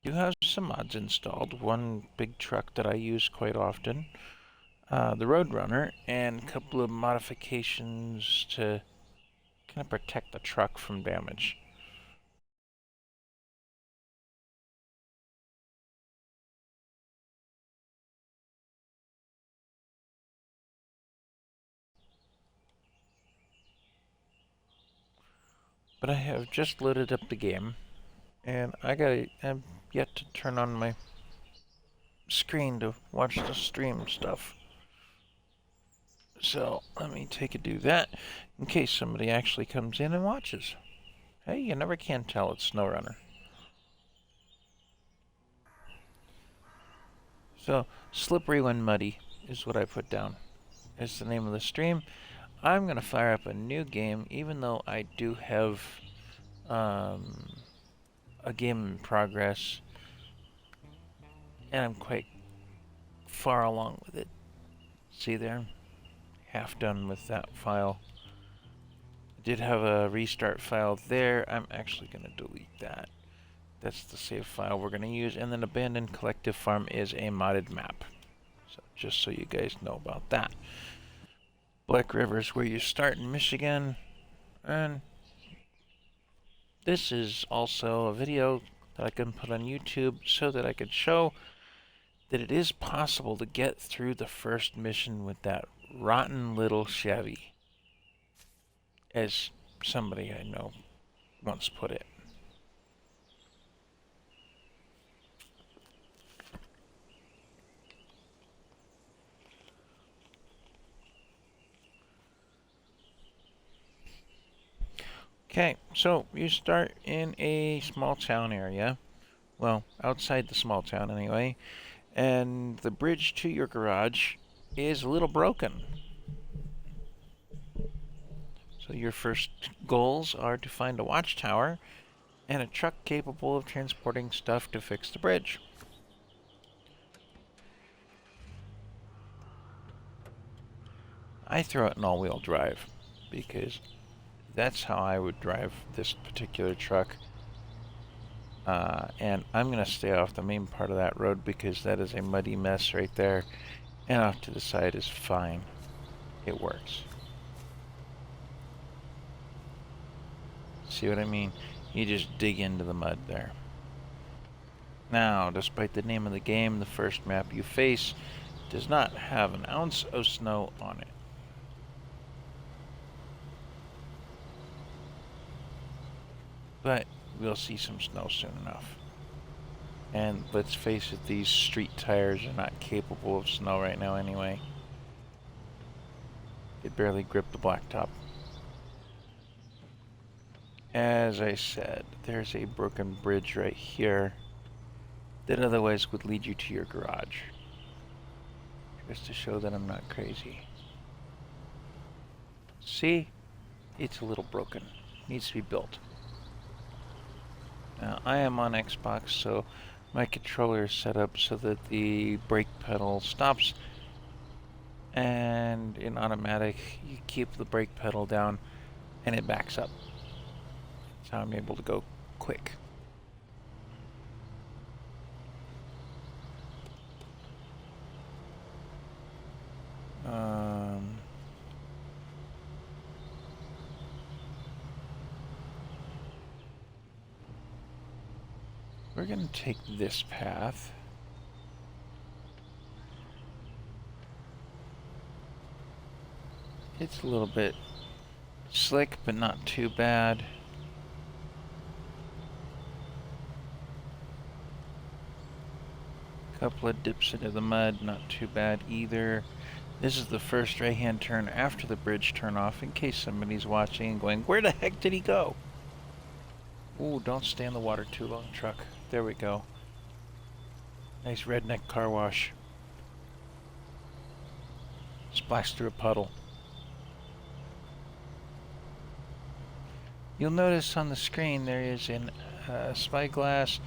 do have some mods installed. One big truck that I use quite often, the Roadrunner, and a couple of modifications to kind of protect the truck from damage. But I have just loaded up the game, and I'm yet to turn on my screen to watch the stream stuff. So let me take a do that in case somebody actually comes in and watches. Hey, you never can tell it's SnowRunner. So, Slippery When Muddy is what I put down. It's the name of the stream. I'm going to fire up a new game, even though I do have um, a game in progress, and I'm quite far along with it. See there? Half done with that file. I did have a restart file there. I'm actually going to delete that. That's the save file we're going to use. And then Abandoned Collective Farm is a modded map. So just so you guys know about that. Black River is where you start in Michigan. And this is also a video that I can put on YouTube so that I could show that it is possible to get through the first mission with that rotten little Chevy, as somebody I know once put it. Okay, so you start in a small town area. Well, outside the small town anyway. And the bridge to your garage is a little broken. So your first goals are to find a watchtower and a truck capable of transporting stuff to fix the bridge. I throw it in all-wheel drive because that's how I would drive this particular truck. And I'm going to stay off the main part of that road because that is a muddy mess right there. And off to the side is fine. It works. See what I mean? You just dig into the mud there. Now, despite the name of the game, the first map you face does not have an ounce of snow on it. But we'll see some snow soon enough. And let's face it, these street tires are not capable of snow right now anyway. They barely grip the blacktop. As I said, there's a broken bridge right here that otherwise would lead you to your garage. Just to show that I'm not crazy. See? It's a little broken. Needs to be built. Now, I am on Xbox, so my controller is set up so that the brake pedal stops, and in automatic, you keep the brake pedal down, and it backs up. That's how I'm able to go quick. We're going to take this path. It's a little bit slick, but not too bad. Couple of dips into the mud, not too bad either. This is the first right-hand turn after the bridge turn-off, in case somebody's watching and going, where the heck did he go? Ooh, don't stay in the water too long, truck. There we go. Nice redneck car wash. Splash through a puddle. You'll notice on the screen there is an spyglass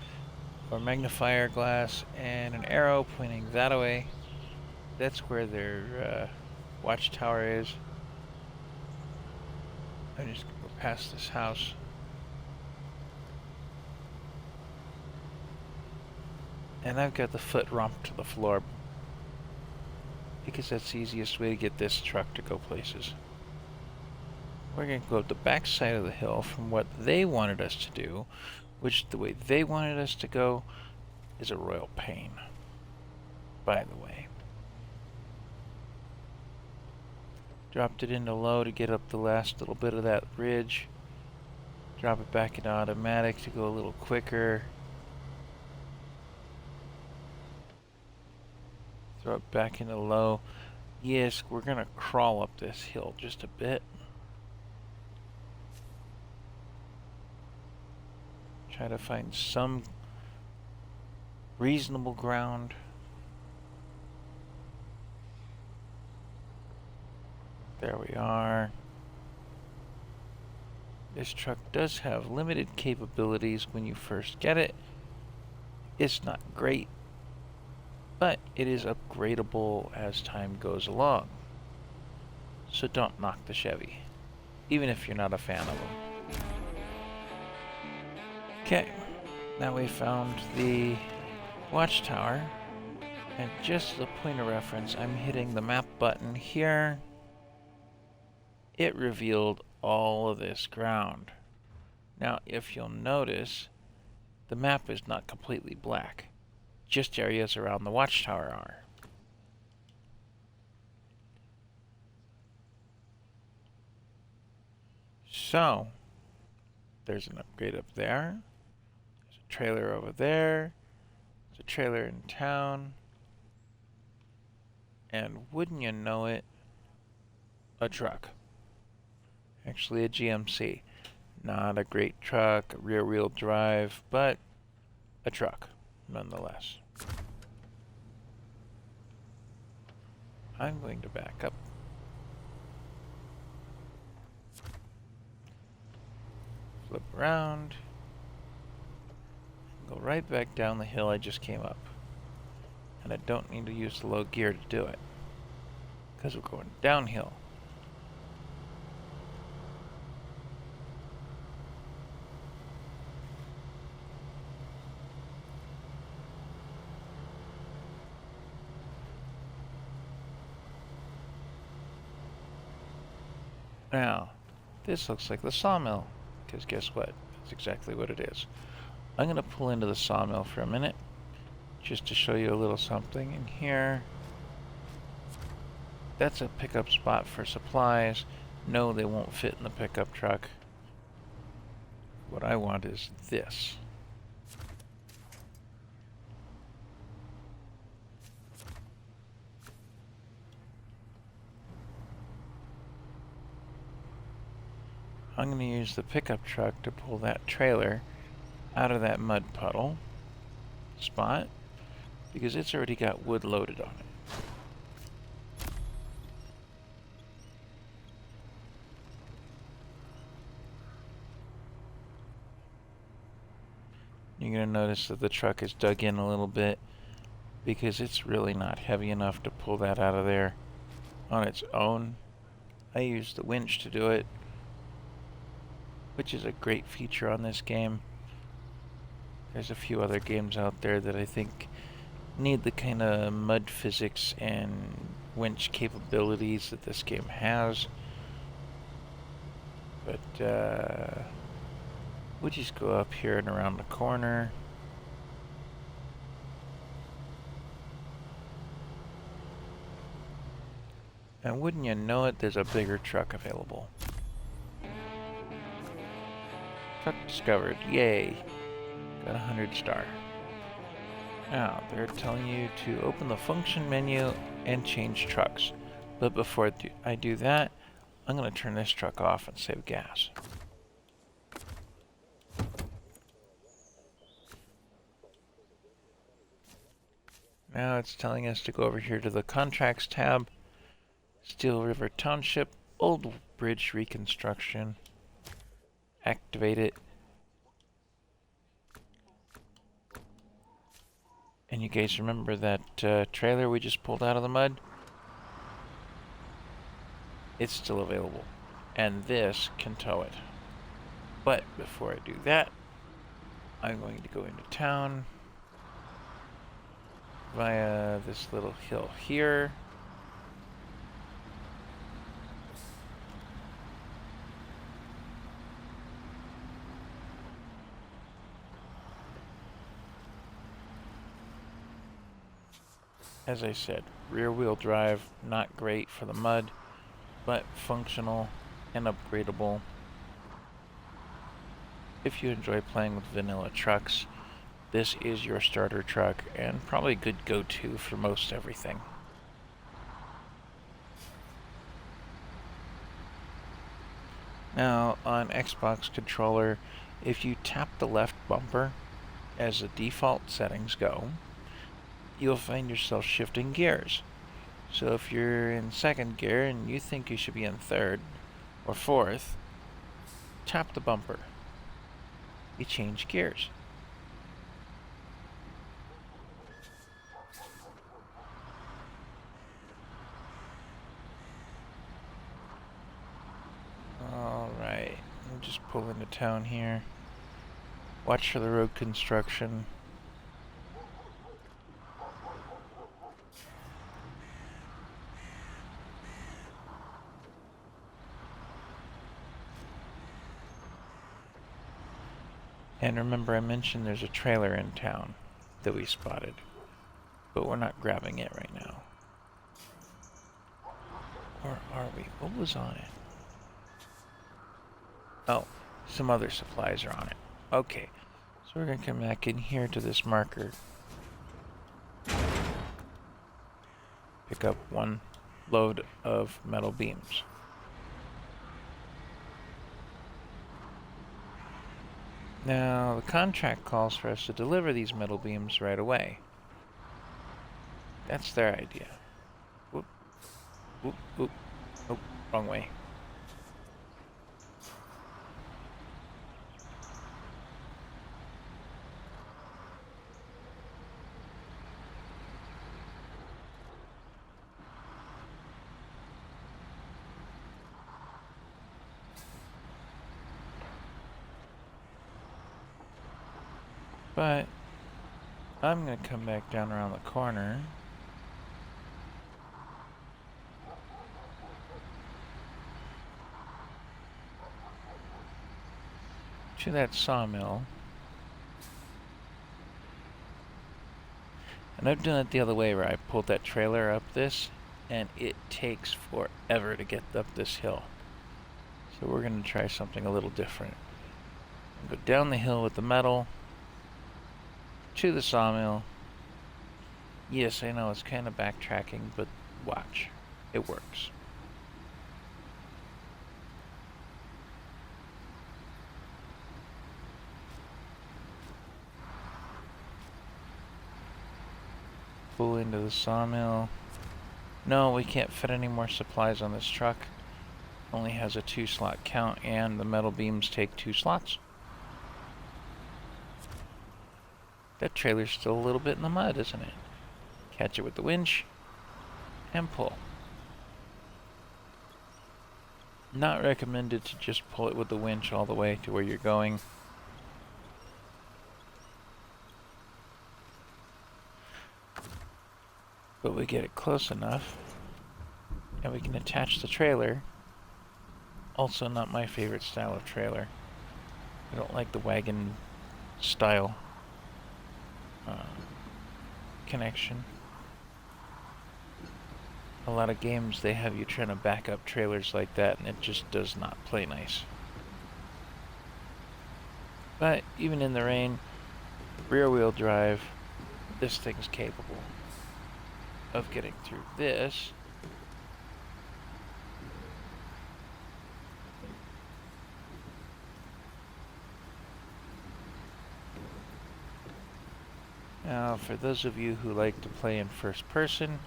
or magnifier glass and an arrow pointing that way. That's where their watchtower is. I'm just going to go past this house. And I've got the foot romp to the floor because that's the easiest way to get this truck to go places. We're going to go up the back side of the hill from what they wanted us to do, which the way they wanted us to go is a royal pain, by the way. Dropped it into low to get up the last little bit of that ridge. Drop it back into automatic to go a little quicker. Throw it back into low. Yes, we're going to crawl up this hill just a bit. Try to find some reasonable ground. There we are. This truck does have limited capabilities when you first get it. It's not great, but it is upgradable as time goes along. So don't knock the Chevy, even if you're not a fan of them. Okay, now we found the watchtower, and just as a point of reference, I'm hitting the map button here. It revealed all of this ground. Now, if you'll notice, the map is not completely black. Just areas around the watchtower are. So, there's an upgrade up there. There's a trailer over there. There's a trailer in town. And wouldn't you know it, a truck. Actually a GMC. Not a great truck, rear-wheel drive, but a truck, nonetheless. I'm going to back up. Flip around. Go right back down the hill I just came up. And I don't need to use the low gear to do it, because we're going downhill. Now, this looks like the sawmill, because guess what? That's exactly what it is. I'm going to pull into the sawmill for a minute, just to show you a little something in here. That's a pickup spot for supplies. No, they won't fit in the pickup truck. What I want is this. I'm going to use the pickup truck to pull that trailer out of that mud puddle spot because it's already got wood loaded on it. You're going to notice that the truck is dug in a little bit because it's really not heavy enough to pull that out of there on its own. I used the winch to do it, which is a great feature on this game. There's a few other games out there that I think need the kind of mud physics and winch capabilities that this game has. But we'll just go up here and around the corner. And wouldn't you know it, there's a bigger truck available. Truck discovered. Yay. Got 100 star. Now, they're telling you to open the function menu and change trucks. But before I do that, I'm going to turn this truck off and save gas. Now it's telling us to go over here to the Contracts tab. Steel River Township, Old Bridge Reconstruction. Activate it. And you guys remember that trailer we just pulled out of the mud? It's still available. And this can tow it. But before I do that, I'm going to go into town. via this little hill here. As I said, rear-wheel drive, not great for the mud, but functional and upgradable. If you enjoy playing with vanilla trucks, this is your starter truck and probably a good go-to for most everything. Now, on Xbox controller, if you tap the left bumper, as the default settings go, you'll find yourself shifting gears. So if you're in second gear and you think you should be in third or fourth, tap the bumper. You change gears. Alright, we'll just pull into town here. Watch for the road construction. And remember, I mentioned there's a trailer in town that we spotted, but we're not grabbing it right now. Or are we? What was on it? Oh, some other supplies are on it. Okay, so we're going to come back in here to this marker. Pick up one load of metal beams. Now, the contract calls for us to deliver these metal beams right away. That's their idea. Whoop. Whoop, whoop. Oh, wrong way. But I'm going to come back down around the corner. To that sawmill. And I've done it the other way where I pulled that trailer up this, and it takes forever to get up this hill. So we're going to try something a little different. Go down the hill with the metal. To the sawmill. Yes, I know it's kind of backtracking, but watch. It works. Pull into the sawmill. No, we can't fit any more supplies on this truck. Only has a 2-slot count, and the metal beams take 2 slots. That trailer's still a little bit in the mud, isn't it? Catch it with the winch and pull. Not recommended to just pull it with the winch all the way to where you're going. But we get it close enough and we can attach the trailer. Also not my favorite style of trailer. I don't like the wagon style connection. A lot of games, they have you trying to back up trailers like that, and it just does not play nice. But even in the rain, rear-wheel drive, this thing's capable of getting through this. Now, for those of you who like to play in first person,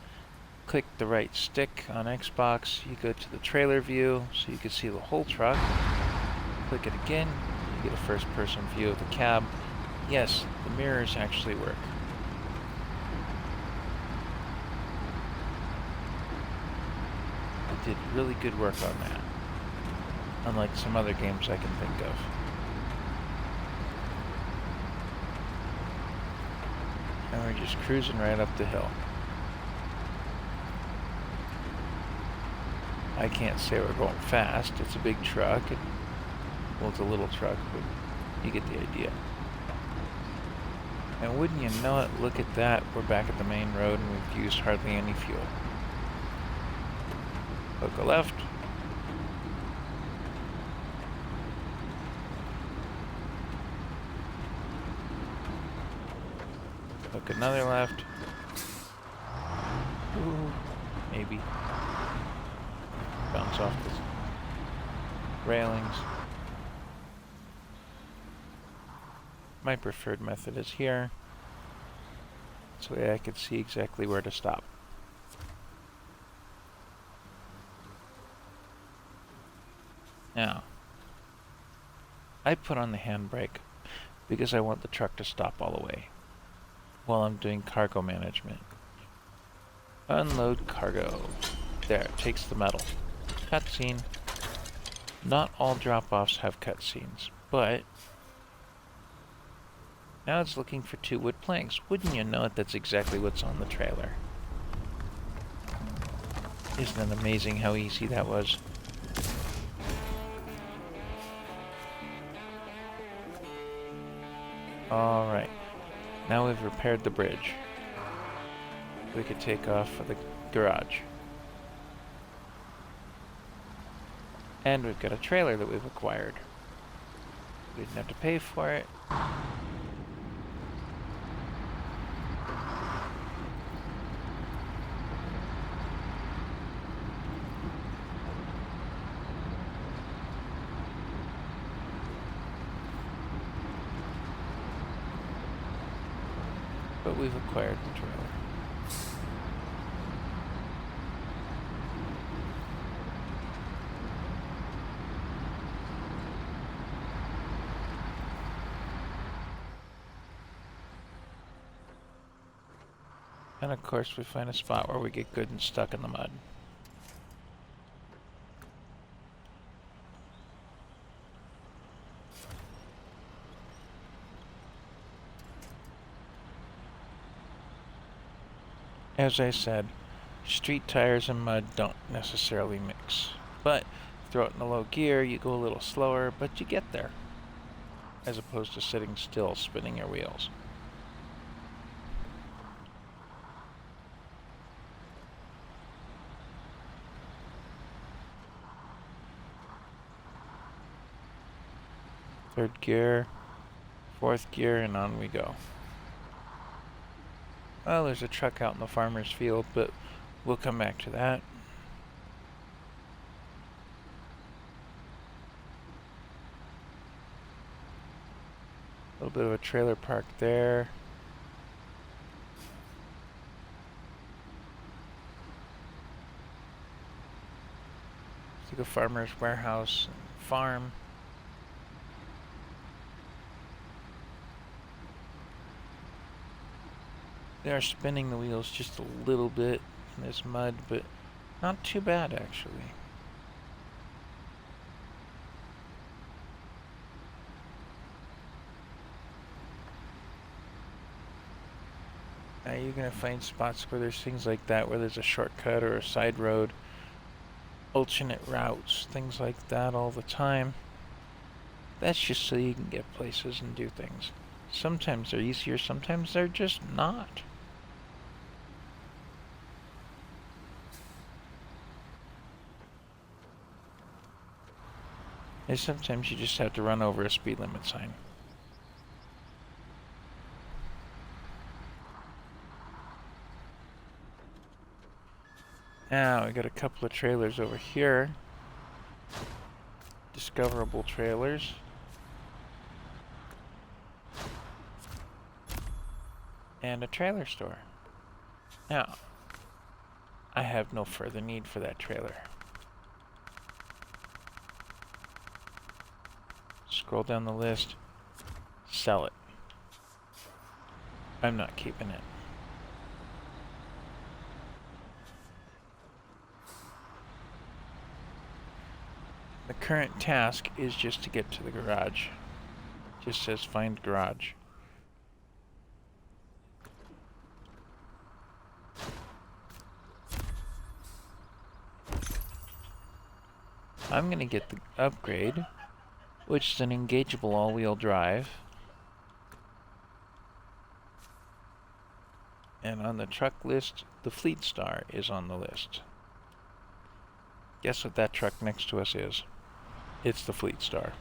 click the right stick on Xbox, you go to the trailer view so you can see the whole truck. Click it again, you get a first person view of the cab. Yes, the mirrors actually work. They did really good work on that, unlike some other games I can think of. And we're just cruising right up the hill. I can't say we're going fast. It's a big truck. Well, it's a little truck, but you get the idea. And wouldn't you know it, look at that, we're back at the main road and we've used hardly any fuel. Hook a left. Hook another left. Ooh, maybe. Bounce off the railings. My preferred method is here. So I could see exactly where to stop. Now, I put on the handbrake because I want the truck to stop all the way while I'm doing cargo management. Unload cargo. There, it takes the metal. Cutscene. Not all drop-offs have cutscenes, but now it's looking for 2 wood planks. Wouldn't you know it, that's exactly what's on the trailer. Isn't it amazing how easy that was? Alright, now we've repaired the bridge. We could take off for the garage. And we've got a trailer that we've acquired. We didn't have to pay for it. But we've acquired the trailer. And of course we find a spot where we get good and stuck in the mud. As I said, street tires and mud don't necessarily mix. But throw it in a low gear, you go a little slower, but you get there. As opposed to sitting still, spinning your wheels. Third gear, fourth gear, and on we go. Well, there's a truck out in the farmer's field, but we'll come back to that. A little bit of a trailer park there. It's like a farmer's warehouse and farm. They are spinning the wheels just a little bit in this mud, but not too bad actually. Now you're going to find spots where there's things like that, where there's a shortcut or a side road, alternate routes, things like that all the time. That's just so you can get places and do things. Sometimes they're easier, sometimes they're just not. And sometimes you just have to run over a speed limit sign. Now, we got a couple of trailers over here. Discoverable trailers. And a trailer store. Now, I have no further need for that trailer. Scroll down the list. Sell it. I'm not keeping it. The current task is just to get to the garage. Just says find garage. I'm going to get the upgrade, which is an engageable all-wheel drive. And on the truck list, the Fleet Star is on the list. Guess what that truck next to us is? It's the Fleet Star.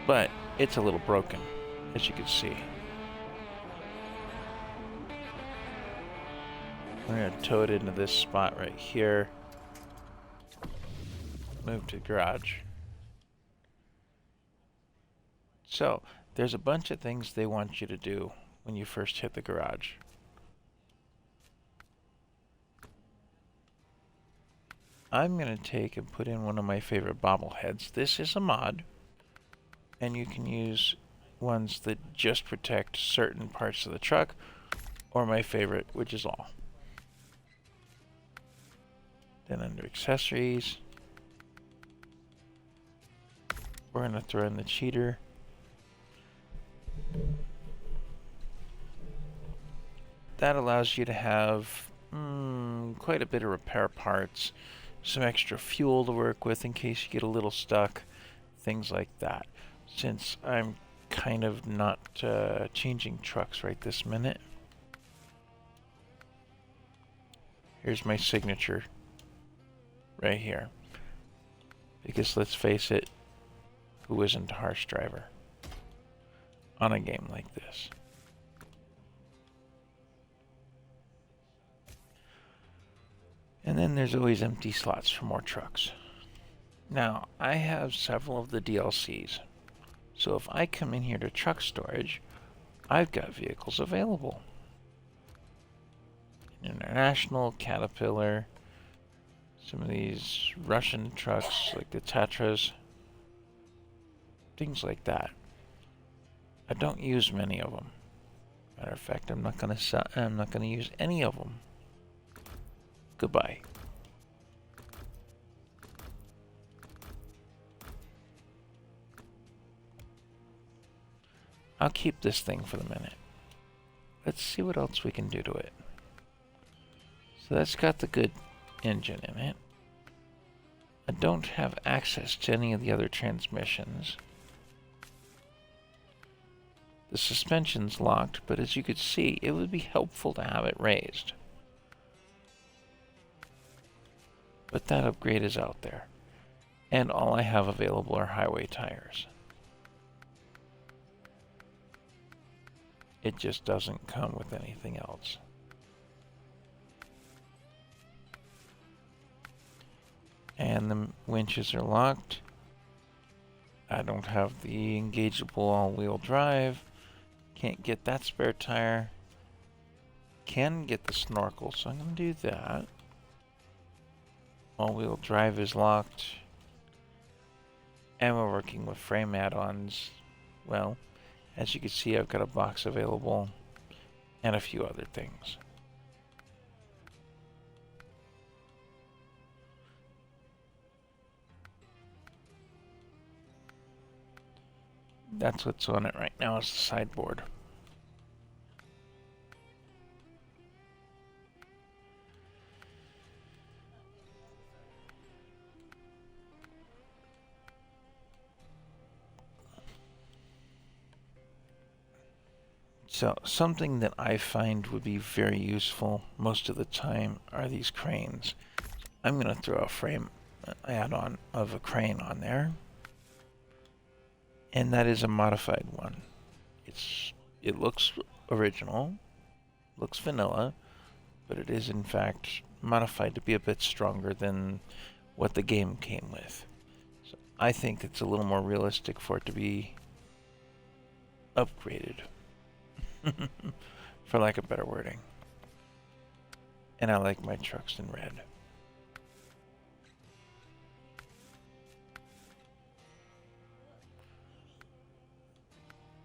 But it's a little broken, as you can see. We're going to tow it into this spot right here. Move to the garage. So, there's a bunch of things they want you to do when you first hit the garage. I'm going to take and put in one of my favorite bobbleheads. This is a mod, and you can use ones that just protect certain parts of the truck, or my favorite, which is all. Then under accessories, we're going to throw in the cheater. That allows you to have quite a bit of repair parts, some extra fuel to work with in case you get a little stuck, things like that. Since I'm kind of not changing trucks right this minute, here's my signature right here. Because let's face it, who isn't a harsh driver on a game like this? And then there's always empty slots for more trucks. Now, I have several of the DLCs. So if I come in here to truck storage, I've got vehicles available. International, Caterpillar, some of these Russian trucks like the Tatras, things like that. I don't use many of them. Matter of fact, I'm not going to use any of them. Goodbye. I'll keep this thing for the minute. Let's see what else we can do to it. So that's got the good engine in it. I don't have access to any of the other transmissions. The suspension's locked, but as you could see, it would be helpful to have it raised. But that upgrade is out there. And all I have available are highway tires. It just doesn't come with anything else. And the winches are locked. I don't have the engageable all-wheel drive. Can't get that spare tire. Can get the snorkel, so I'm going to do that. All-wheel drive is locked. And we're working with frame add-ons. Well, as you can see, I've got a box available and a few other things. That's what's on it right now, is the sideboard. So something that I find would be very useful most of the time are these cranes. I'm going to throw a frame add-on of a crane on there. And that is a modified one. It looks original, looks vanilla, but it is in fact modified to be a bit stronger than what the game came with. So I think it's a little more realistic for it to be upgraded, for lack of better wording. And I like my trucks in red.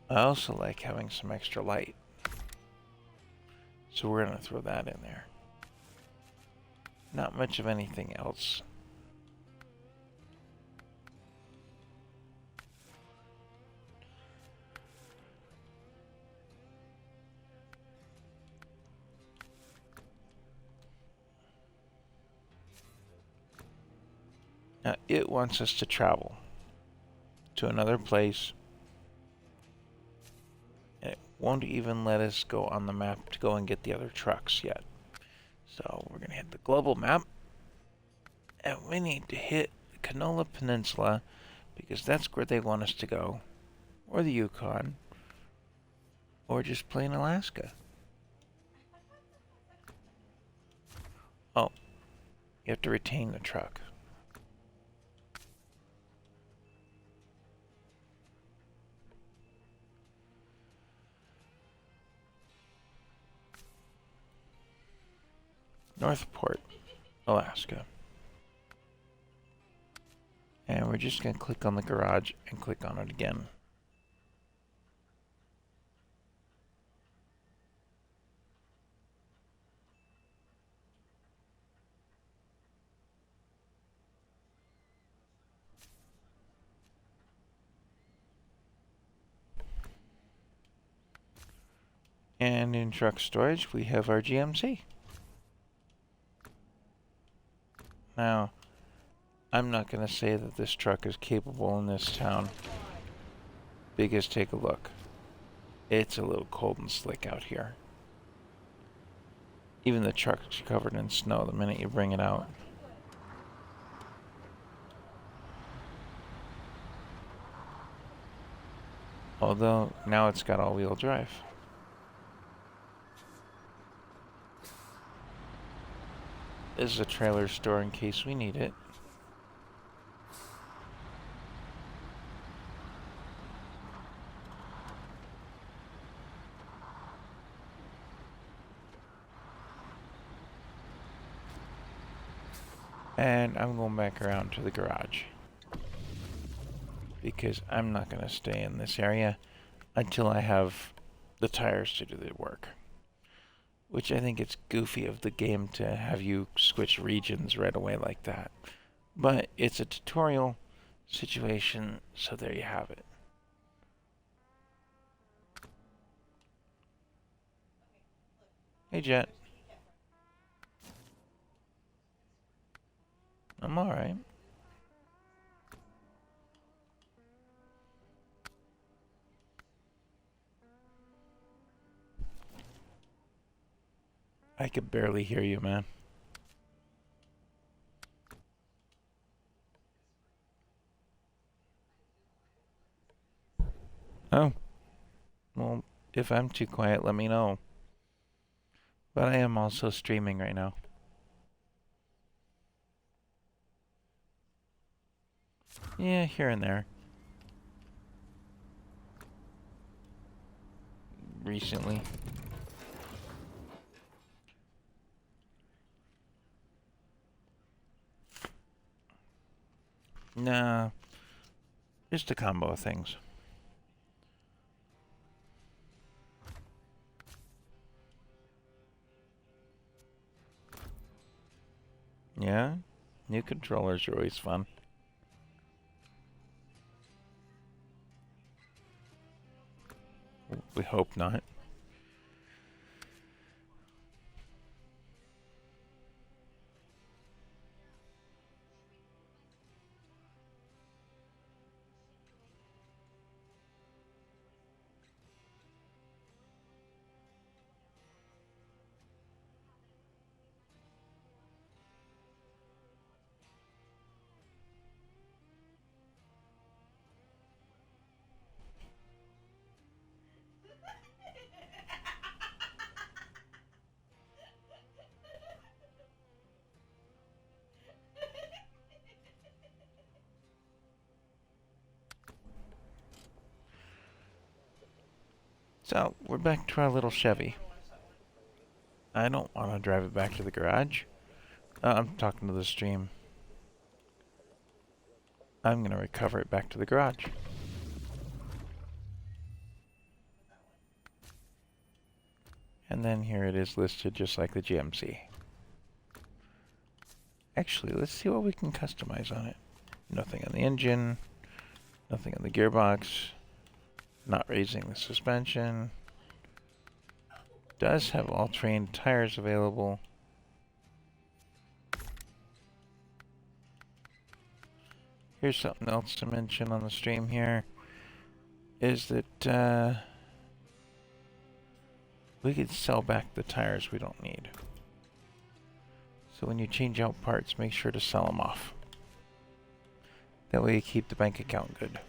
I also like having some extra light. So we're going to throw that in there. Not much of anything else. Now, it wants us to travel to another place. And it won't even let us go on the map to go and get the other trucks yet. So we're going to hit the global map. And we need to hit the Canola Peninsula because that's where they want us to go. Or the Yukon. Or just plain Alaska. Oh, you have to retain the truck. Northport, Alaska. And we're just going to click on the garage and click on it again. And in truck storage, we have our GMC. Now, I'm not going to say that this truck is capable in this town. Because take a look. It's a little cold and slick out here. Even the truck's covered in snow the minute you bring it out. Although, now it's got all-wheel drive. This is a trailer store in case we need it. And I'm going back around to the garage. Because I'm not going to stay in this area until I have the tires to do the work. Which I think it's goofy of the game to have you switch regions right away like that. But it's a tutorial situation, so there you have it. Hey, Jet. I'm alright. I could barely hear you, man. Oh. Well, if I'm too quiet, let me know. But I am also streaming right now. Yeah, here and there. Recently. Nah. Just a combo of things. Yeah? New controllers are always fun. We hope not. So, we're back to our little Chevy. I don't want to drive it back to the garage. I'm talking to the stream. I'm going to recover it back to the garage. And then here it is listed just like the GMC. Actually, let's see what we can customize on it. Nothing on the engine. Nothing on the gearbox. Not raising the suspension. Does have all-terrain tires available. Here's something else to mention on the stream here, is that we could sell back the tires we don't need. So when you change out parts, make sure to sell them off. That way you keep the bank account good.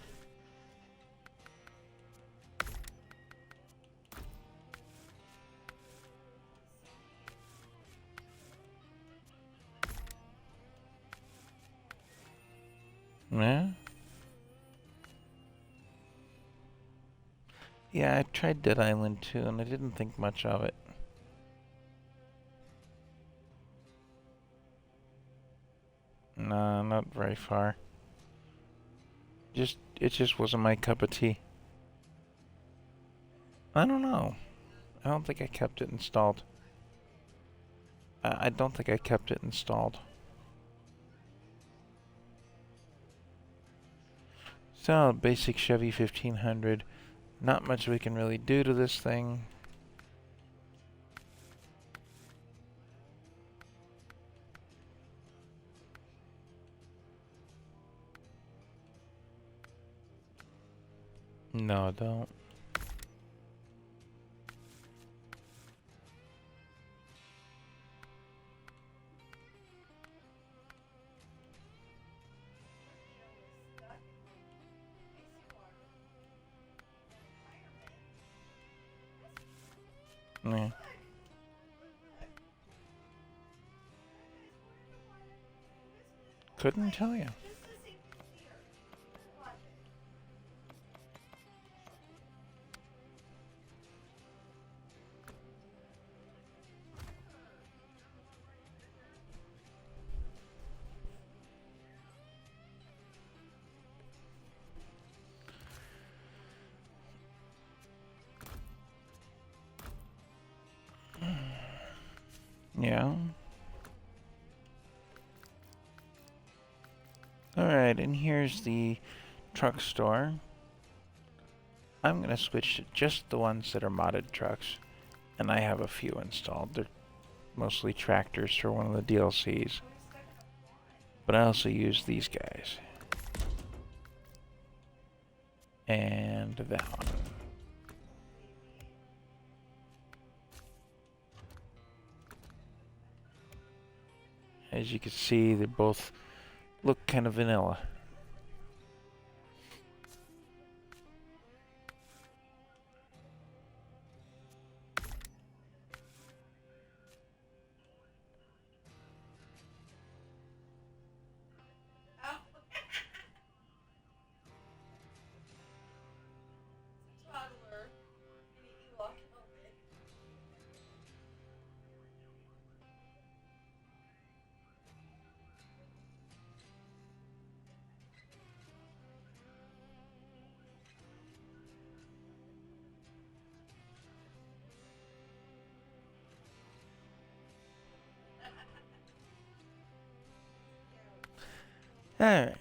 Yeah? Yeah, I tried Dead Island too, and I didn't think much of it. Nah, not very far. It just wasn't my cup of tea. I don't know. I don't think I kept it installed. I don't think I kept it installed. So, basic Chevy 1500. Not much we can really do to this thing. No, don't. Yeah. Couldn't tell you. Yeah. Alright, and here's the truck store. I'm gonna switch to just the ones that are modded trucks. And I have a few installed. They're mostly tractors for one of the DLCs. But I also use these guys. And that one. As you can see, they both look kind of vanilla. Alright.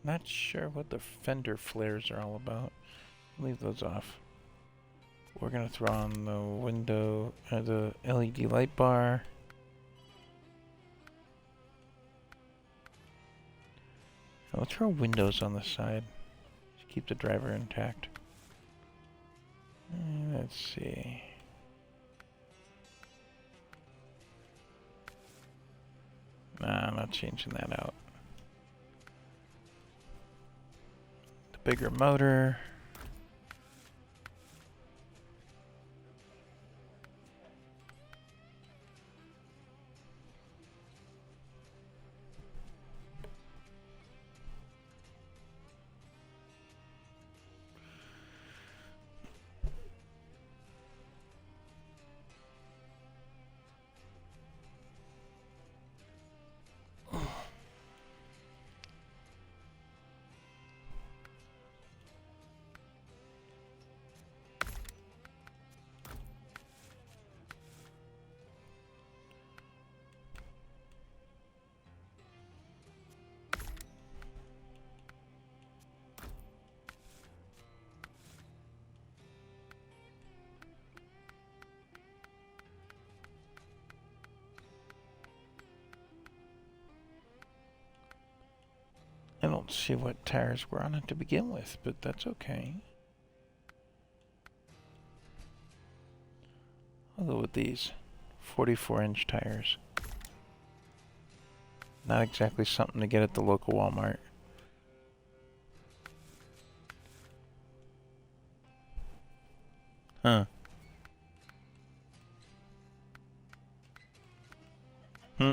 Not sure what the fender flares are all about. Leave those off. We're gonna throw on the window, the LED light bar. I'll throw windows on the side to keep the driver intact. Let's see. not changing that out. The bigger motor. I don't see what tires were on it to begin with, but that's okay. I'll go with these 44-inch tires. Not exactly something to get at the local Walmart. Huh. Hmm.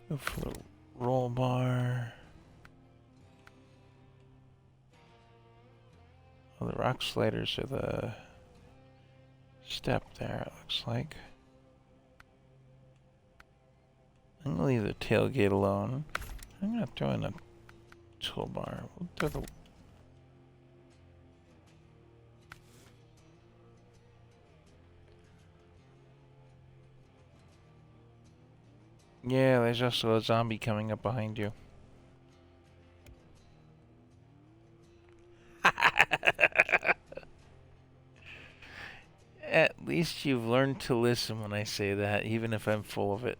Go for the roll bar. Oh, the rock sliders are the step there, it looks like. I'm gonna leave the tailgate alone. I'm gonna throw in a toolbar. We'll throw the... Yeah, there's also a zombie coming up behind you. At least you've learned to listen when I say that, even if I'm full of it.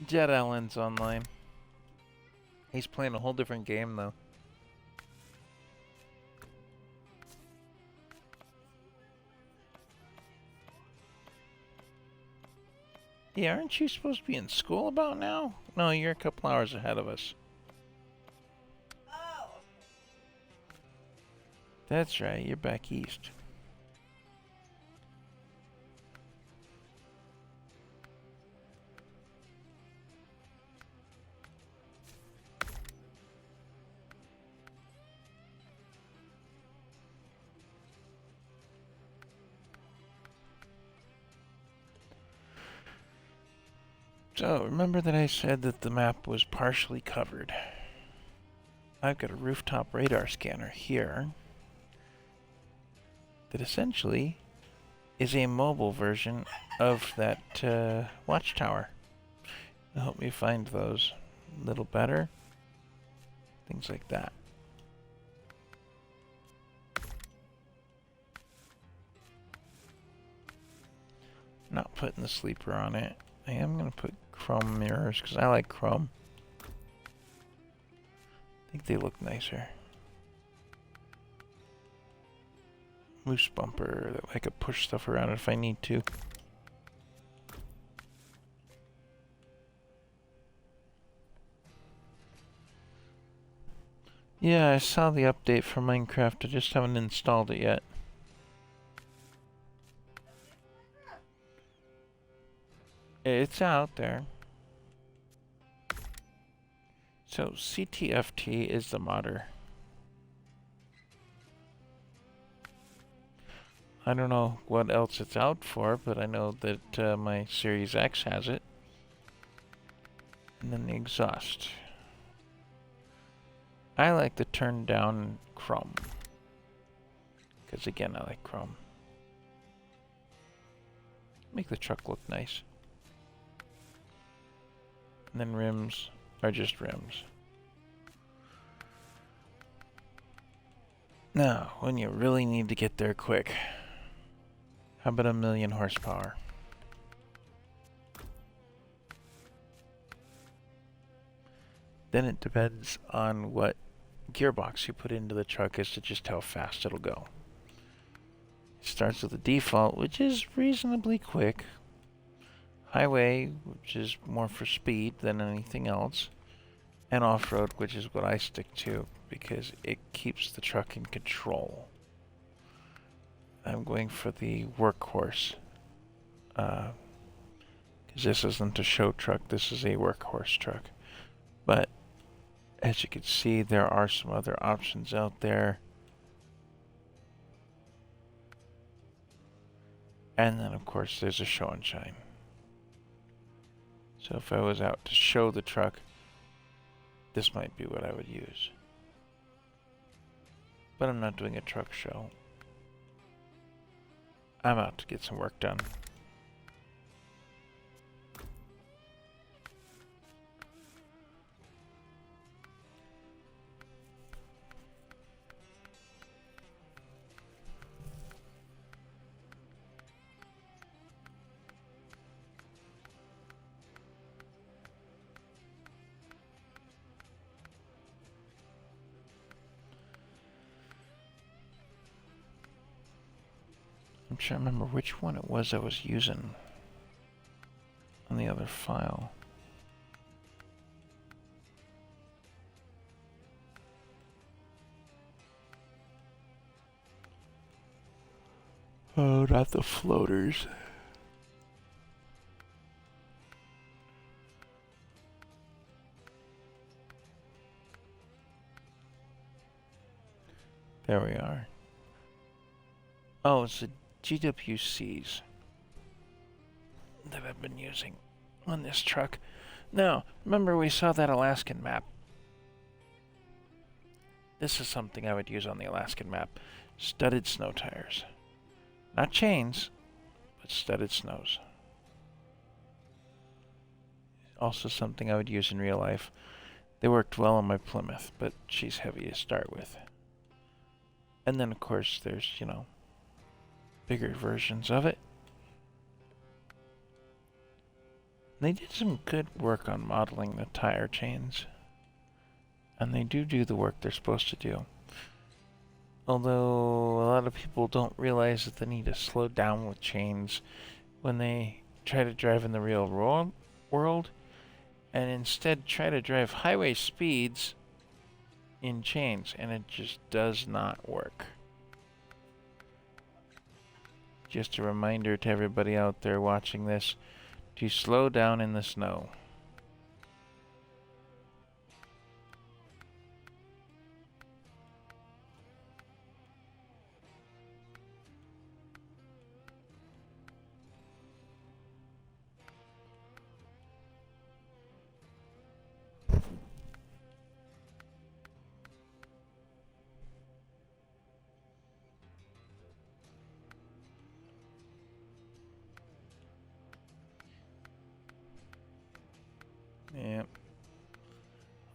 Jet Allen's online. He's playing a whole different game, though. Yeah, aren't you supposed to be in school about now? No, you're a couple hours ahead of us. Oh. That's right, you're back east. So, remember that I said that the map was partially covered. I've got a rooftop radar scanner here that essentially is a mobile version of that watchtower. It'll help me find those a little better. Things like that. Not putting the sleeper on it. I am going to put chrome mirrors because I like chrome. I think they look nicer. Moose bumper that I could push stuff around if I need to. Yeah, I saw the update for Minecraft. I just haven't installed it yet. It's out there. So CTFT is the modder. I don't know what else it's out for, but I know that my Series X has it. And then the exhaust. I like the turn down chrome. Because again, I like chrome. Make the truck look nice. And then rims are just rims. Now, when you really need to get there quick, how about 1,000,000 horsepower? Then it depends on what gearbox you put into the truck as to just how fast it'll go. It starts with the default, which is reasonably quick. Highway, which is more for speed than anything else. And off-road, which is what I stick to because it keeps the truck in control. I'm going for the workhorse. Because this isn't a show truck, this is a workhorse truck. But as you can see, there are some other options out there. And then, of course, there's a show and shine. So if I was out to show the truck, this might be what I would use. But I'm not doing a truck show. I'm out to get some work done. I'm trying to remember which one it was I was using on the other file. Oh, not the floaters. There we are. Oh, it's the GWCs that I've been using on this truck. Now, remember we saw that Alaskan map. This is something I would use on the Alaskan map. Studded snow tires. Not chains, but studded snows. Also something I would use in real life. They worked well on my Plymouth, but she's heavy to start with. And then, of course, there's, you know, bigger versions of it. They did some good work on modeling the tire chains. And they do the work they're supposed to do. Although a lot of people don't realize that they need to slow down with chains when they try to drive in the real world, and instead try to drive highway speeds in chains, and it just does not work. Just a reminder to everybody out there watching this to slow down in the snow. Yeah.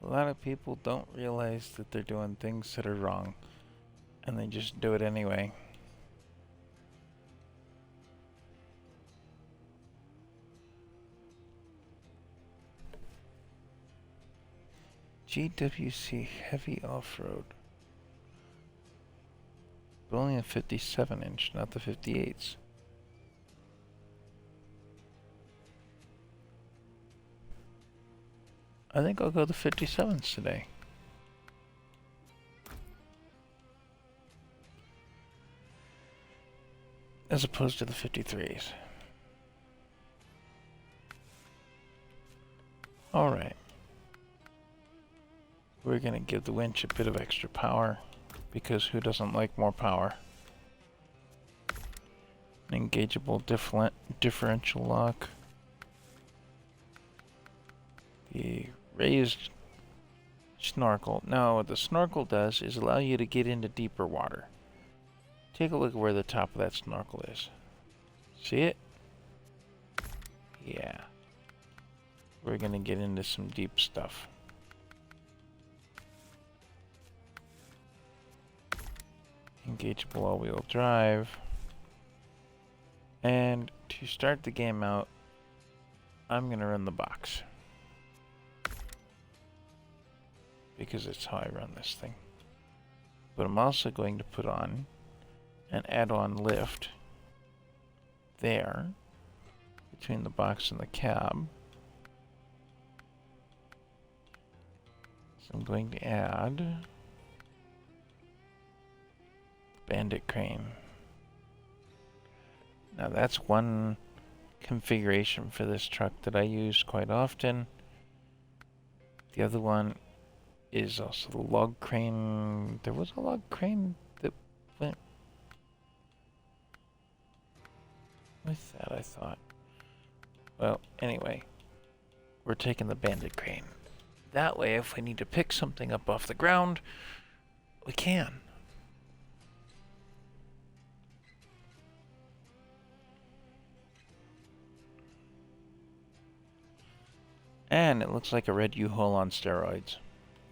A lot of people don't realize that they're doing things that are wrong, and they just do it anyway. GWC heavy off-road. But only a 57-inch, not the 58s. I think I'll go the 57s today. As opposed to the 53s. Alright. We're going to give the winch a bit of extra power, because who doesn't like more power? An engageable differential lock. The raised snorkel. Now, what the snorkel does is allow you to get into deeper water. Take a look at where the top of that snorkel is. See it? Yeah. We're gonna get into some deep stuff. Engageable all-wheel drive. And to start the game out, I'm gonna run the box. Because it's how I run this thing. But I'm also going to put on an add-on lift there between the box and the cab. So I'm going to add Bandit crane. Now that's one configuration for this truck that I use quite often. The other one is also the log crane. There was a log crane that went with that, I thought. Well, anyway, we're taking the Bandit crane. That way, if we need to pick something up off the ground, we can. And it looks like a red U-Haul on steroids.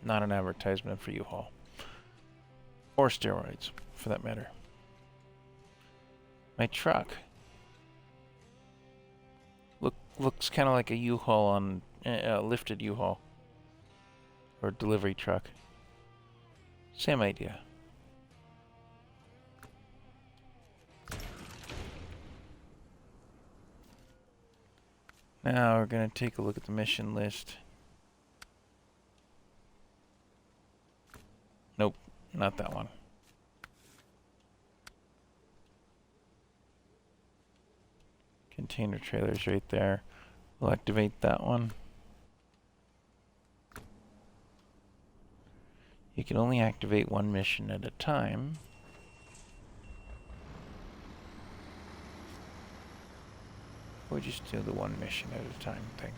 Not an advertisement for U-Haul. Or steroids, for that matter. My truck looks kind of like a U-Haul on lifted U-Haul. Or delivery truck. Same idea. Now we're going to take a look at the mission list. Nope, not that one. Container trailers right there. We'll activate that one. You can only activate one mission at a time. Or just do the one mission at a time thing.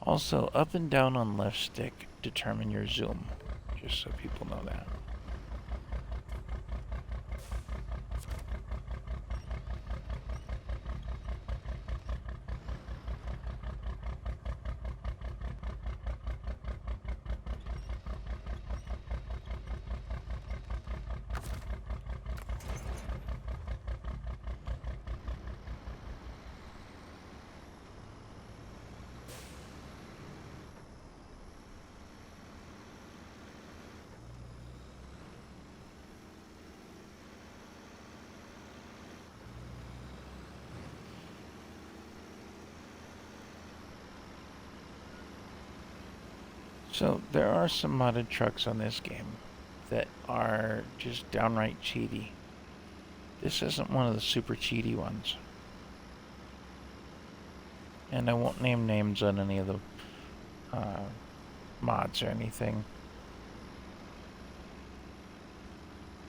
Also, up and down on left stick determine your zoom, just so people know that. So, there are some modded trucks on this game that are just downright cheaty. This isn't one of the super cheaty ones. And I won't name names on any of the mods or anything.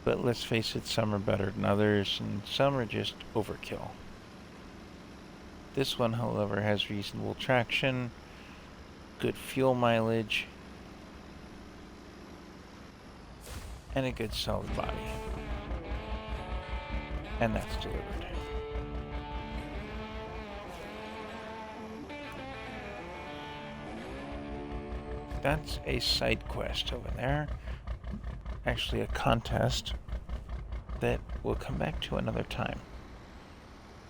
But let's face it, some are better than others, and some are just overkill. This one, however, has reasonable traction, good fuel mileage, and a good solid body. And that's delivered. That's a side quest over there. Actually a contest that we'll come back to another time.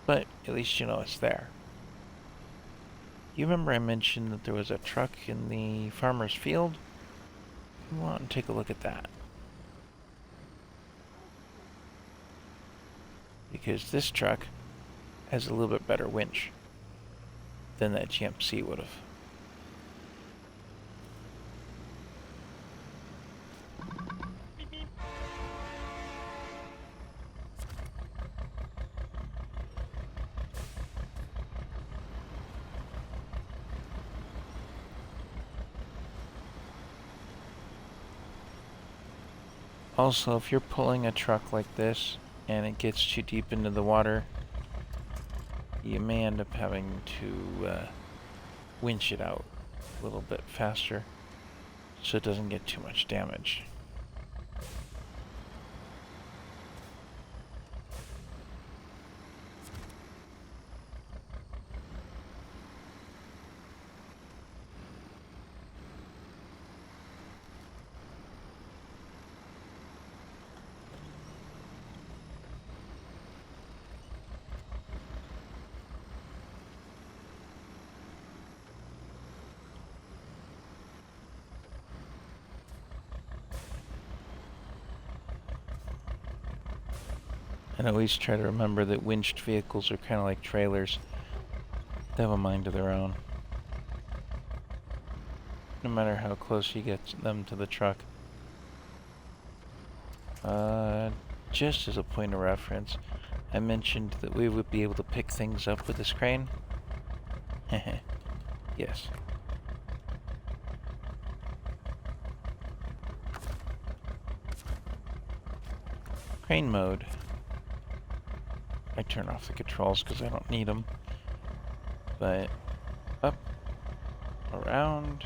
But at least you know it's there. You remember I mentioned that there was a truck in the farmer's field? Come on and take a look at that. Because this truck has a little bit better winch than that GMC would have. Also, if you're pulling a truck like this and it gets too deep into the water, you may end up having to winch it out a little bit faster so it doesn't get too much damage. And always try to remember that winched vehicles are kind of like trailers. They have a mind of their own. No matter how close you get them to the truck. Just as a point of reference, I mentioned that we would be able to pick things up with this crane. Yes. Crane mode. I turn off the controls because I don't need them. But up, around.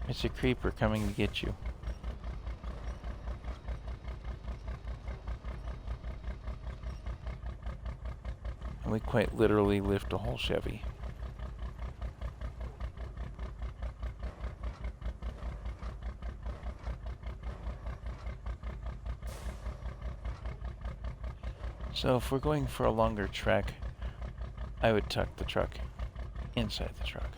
It's a creeper coming to get you. And we quite literally lift a whole Chevy. So if we're going for a longer trek, I would tuck the truck inside the truck.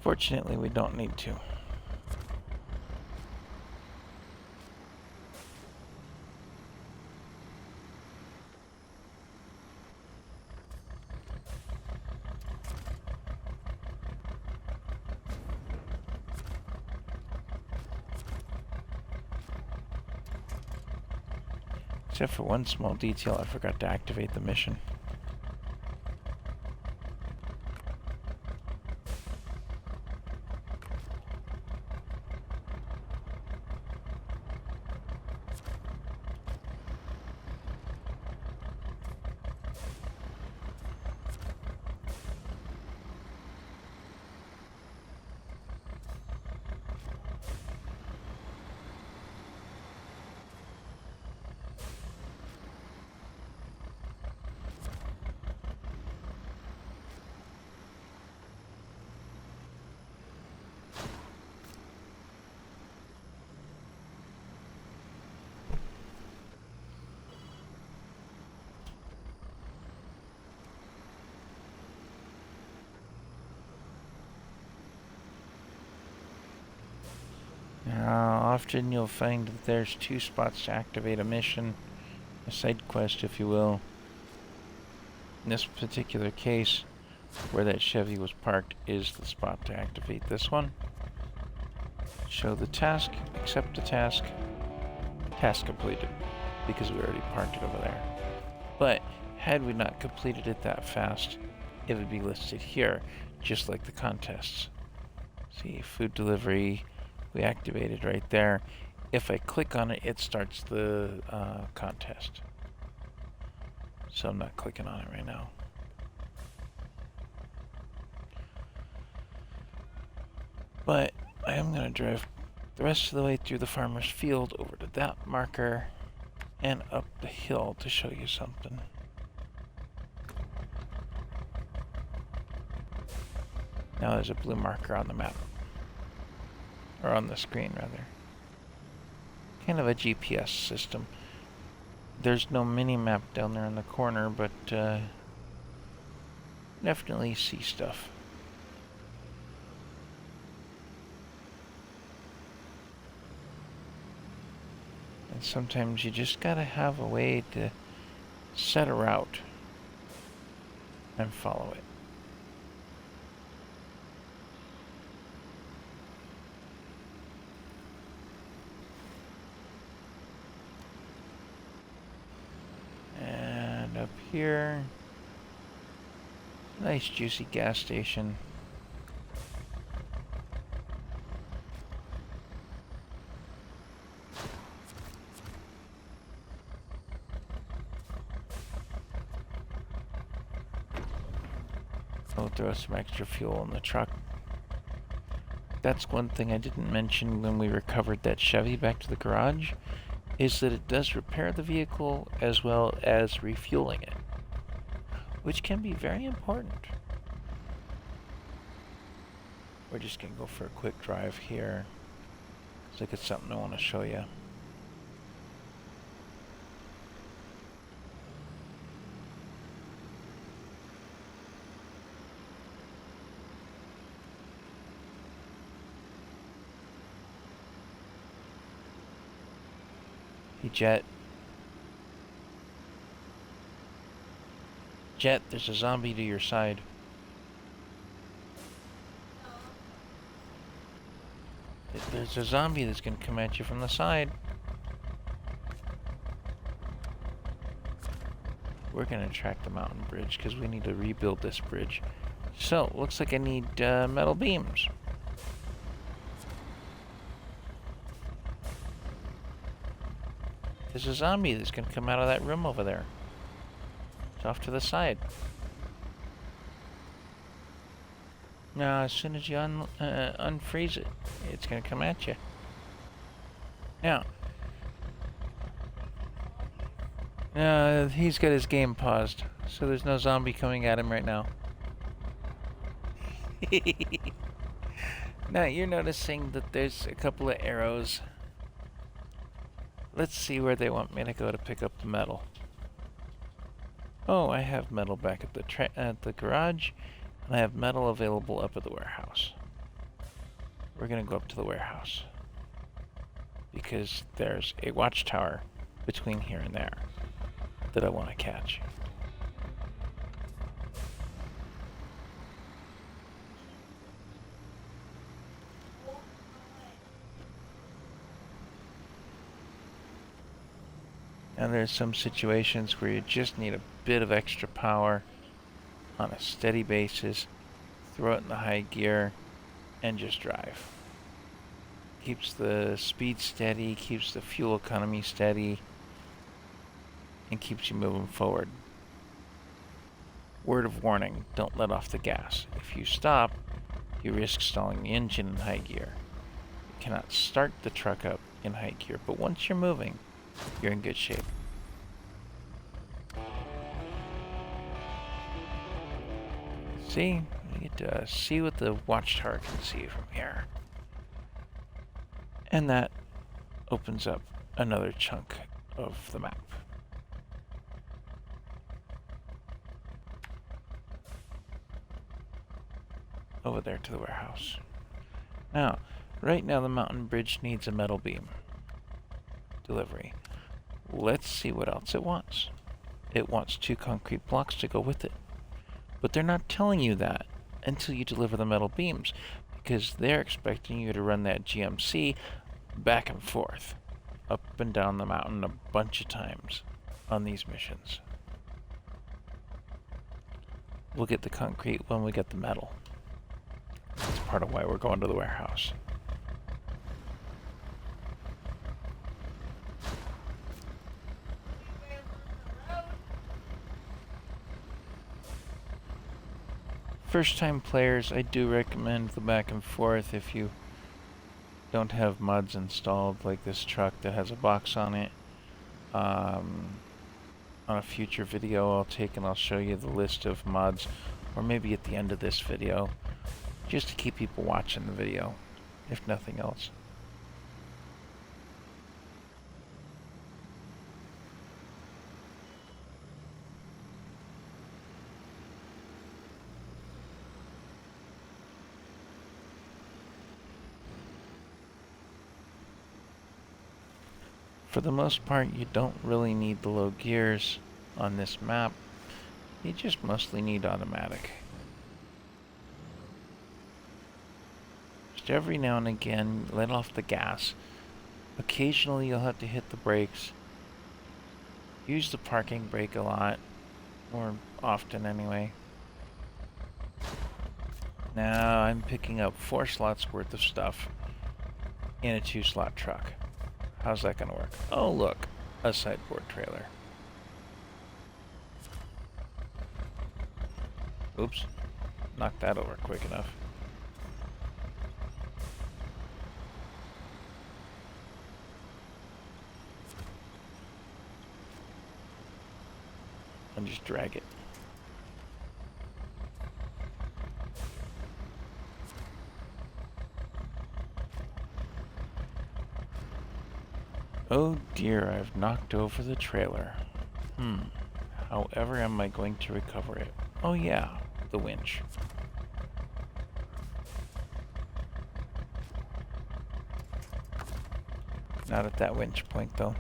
Fortunately, we don't need to. Except for one small detail, I forgot to activate the mission. Now, often you'll find that there's two spots to activate a mission, a side quest, if you will. In this particular case, where that Chevy was parked is the spot to activate this one. Show the task, accept the task, task completed, because we already parked it over there. But had we not completed it that fast, it would be listed here, just like the contests. See, food delivery, we activated right there. If I click on it, it starts the contest. So I'm not clicking on it right now. But I am going to drive the rest of the way through the farmer's field over to that marker and up the hill to show you something. Now there's a blue marker on the map. Or on the screen, rather. Kind of a GPS system. There's no mini-map down there in the corner, but definitely see stuff. And sometimes you just gotta have a way to set a route and follow it. Up here, nice juicy gas station. I'll throw some extra fuel in the truck. That's one thing I didn't mention when we recovered that Chevy back to the garage, is that it does repair the vehicle as well as refueling it, which can be very important. we're just gonna go for a quick drive here. Look at something I want to show you. Hey, Jet. Jet, there's a zombie to your side. There's a zombie that's gonna come at you from the side. We're gonna track the mountain bridge because we need to rebuild this bridge. So, looks like I need metal beams. There's a zombie that's gonna come out of that room over there. It's off to the side. Now, as soon as you unfreeze it, it's gonna come at you. Now, he's got his game paused, so there's no zombie coming at him right now. Now, you're noticing that there's a couple of arrows. Let's see where they want me to go to pick up the metal. Oh, I have metal back at the garage, and I have metal available up at the warehouse. We're gonna go up to the warehouse because there's a watchtower between here and there that I want to catch. And there's some situations where you just need a bit of extra power on a steady basis. Throw it in the high gear and just drive. Keeps the speed steady, keeps the fuel economy steady, and keeps you moving forward. Word of warning, don't let off the gas. If you stop, you risk stalling the engine in high gear. You cannot start the truck up in high gear, but once you're moving, you're in good shape. See? You get to see what the watchtower can see from here. And that opens up another chunk of the map. Over there to the warehouse. Now, right now the mountain bridge needs a metal beam delivery. Let's see what else it wants. It wants 2 concrete blocks to go with it. But they're not telling you that until you deliver the metal beams, because they're expecting you to run that GMC back and forth, up and down the mountain a bunch of times on these missions. We'll get the concrete when we get the metal. That's part of why we're going to the warehouse. First time players, I do recommend the back and forth if you don't have mods installed, like this truck that has a box on it. On a future video I'll show you the list of mods, or maybe at the end of this video, just to keep people watching the video, if nothing else. For the most part, you don't really need the low gears on this map. You just mostly need automatic. Just every now and again, let off the gas. Occasionally you'll have to hit the brakes. Use the parking brake a lot, or often anyway. Now I'm picking up 4 slots worth of stuff in a 2-slot truck. How's that gonna work? Oh look, a sideboard trailer. Oops, knocked that over quick enough. And just drag it. dear, I've knocked over the trailer. However am I going to recover it? Oh yeah, the winch. Not at that winch point, though.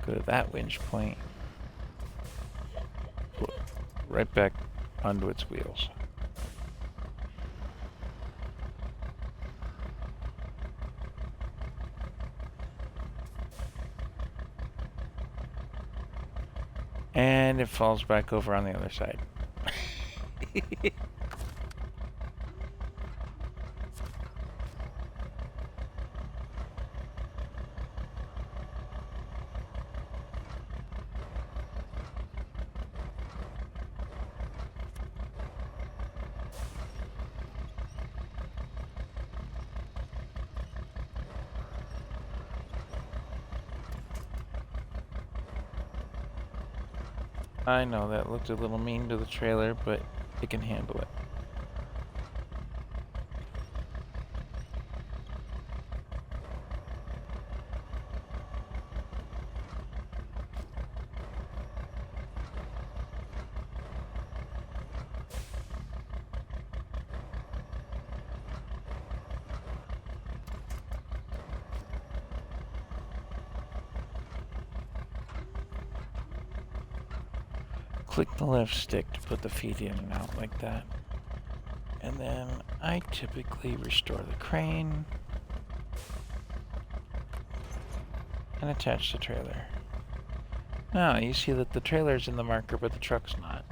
Go to that winch point. Right back onto its wheels. And it falls back over on the other side. I know that looked a little mean to the trailer, but it can handle it. Click the left stick to put the feet in and out like that. And then I typically restore the crane and attach the trailer. Now you see that the trailer's in the marker, but the truck's not.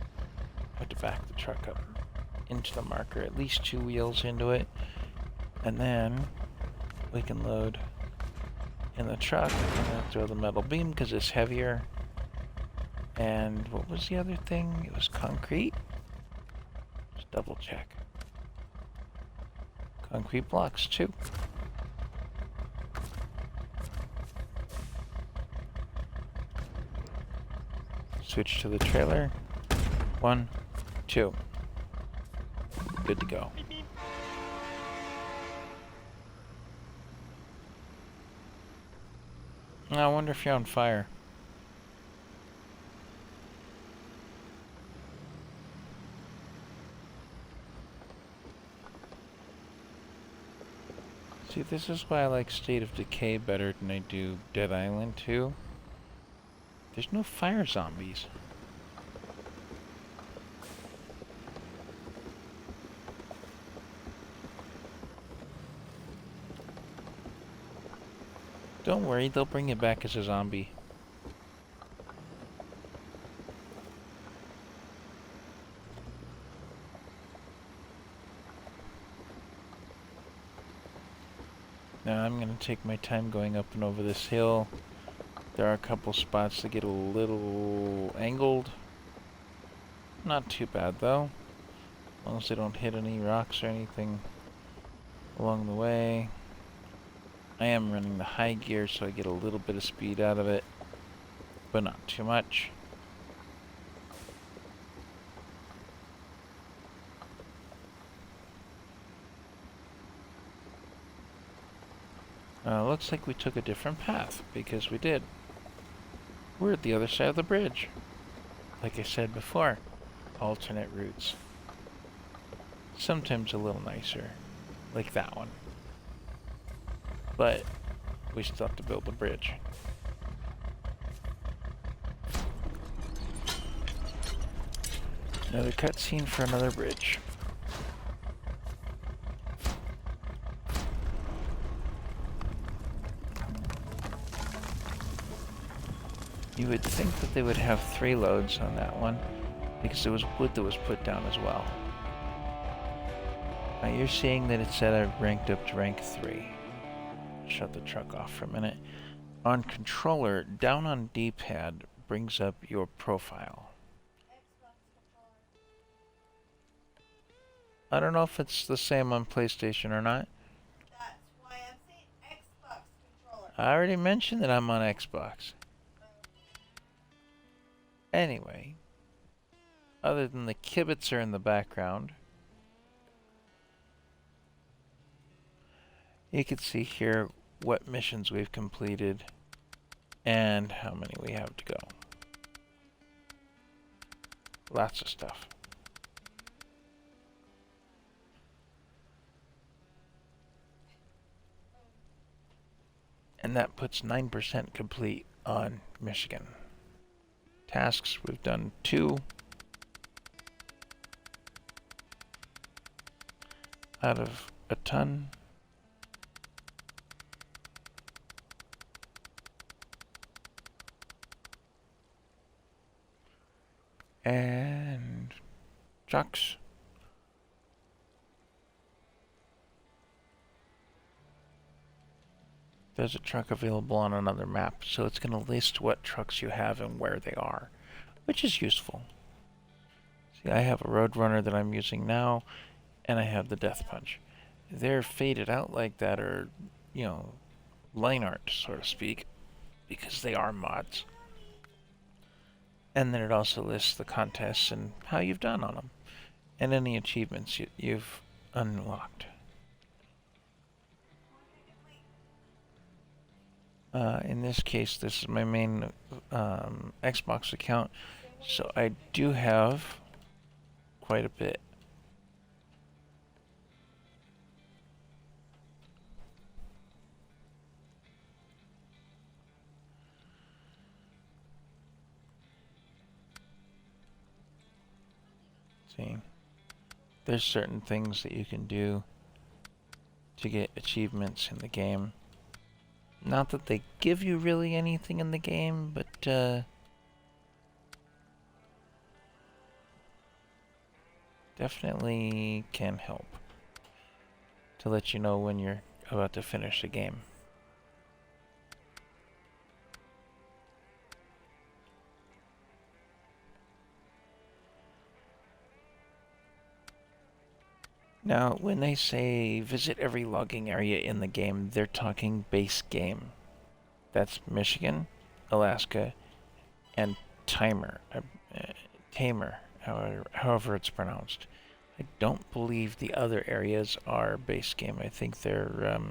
I have to back the truck up into the marker, at least 2 wheels into it, and then we can load in the truck and then throw the metal beam because it's heavier. And what was the other thing? It was concrete? Just double check. Concrete blocks too. Switch to the trailer. 1, 2. Good to go. I wonder if you're on fire. See, this is why I like State of Decay better than I do Dead Island 2. There's no fire zombies. Don't worry, they'll bring it back as a zombie. Now I'm going to take my time going up and over this hill. There are a couple spots that get a little angled. Not too bad though, as long as they don't hit any rocks or anything along the way. I am running the high gear so I get a little bit of speed out of it, but not too much. Looks like we took a different path, because we did. We're at the other side of the bridge. Like I said before, alternate routes. Sometimes a little nicer, like that one. But we still have to build a bridge. Another cutscene for another bridge. You would think that they would have 3 loads on that one, because there was wood that was put down as well. Now you're seeing that it said I ranked up to rank 3. Shut the truck off for a minute. On controller, down on D-pad brings up your profile. I don't know if it's the same on PlayStation or not. That's why I'm saying Xbox controller. I already mentioned that I'm on Xbox. Anyway, other than the kibitzer in the background, You can see here what missions we've completed and how many we have to go. Lots of stuff. And that puts 9% complete on Michigan. Tasks, we've done 2 out of a ton. And trucks. There's a truck available on another map, so it's going to list what trucks you have and where they are, which is useful. See, I have a Roadrunner that I'm using now, and I have the Death Punch. They're faded out like that, or, you know, line art, so to speak, because they are mods. And then it also lists the contests and how you've done on them, and any achievements you've unlocked. In this case, this is my main Xbox account, so I do have quite a bit. See, there's certain things that you can do to get achievements in the game. Not that they give you really anything in the game, but definitely can help to let you know when you're about to finish the game. Now, when they say visit every logging area in the game, they're talking base game. That's Michigan, Alaska, and Tamer, however it's pronounced. I don't believe the other areas are base game. I think they're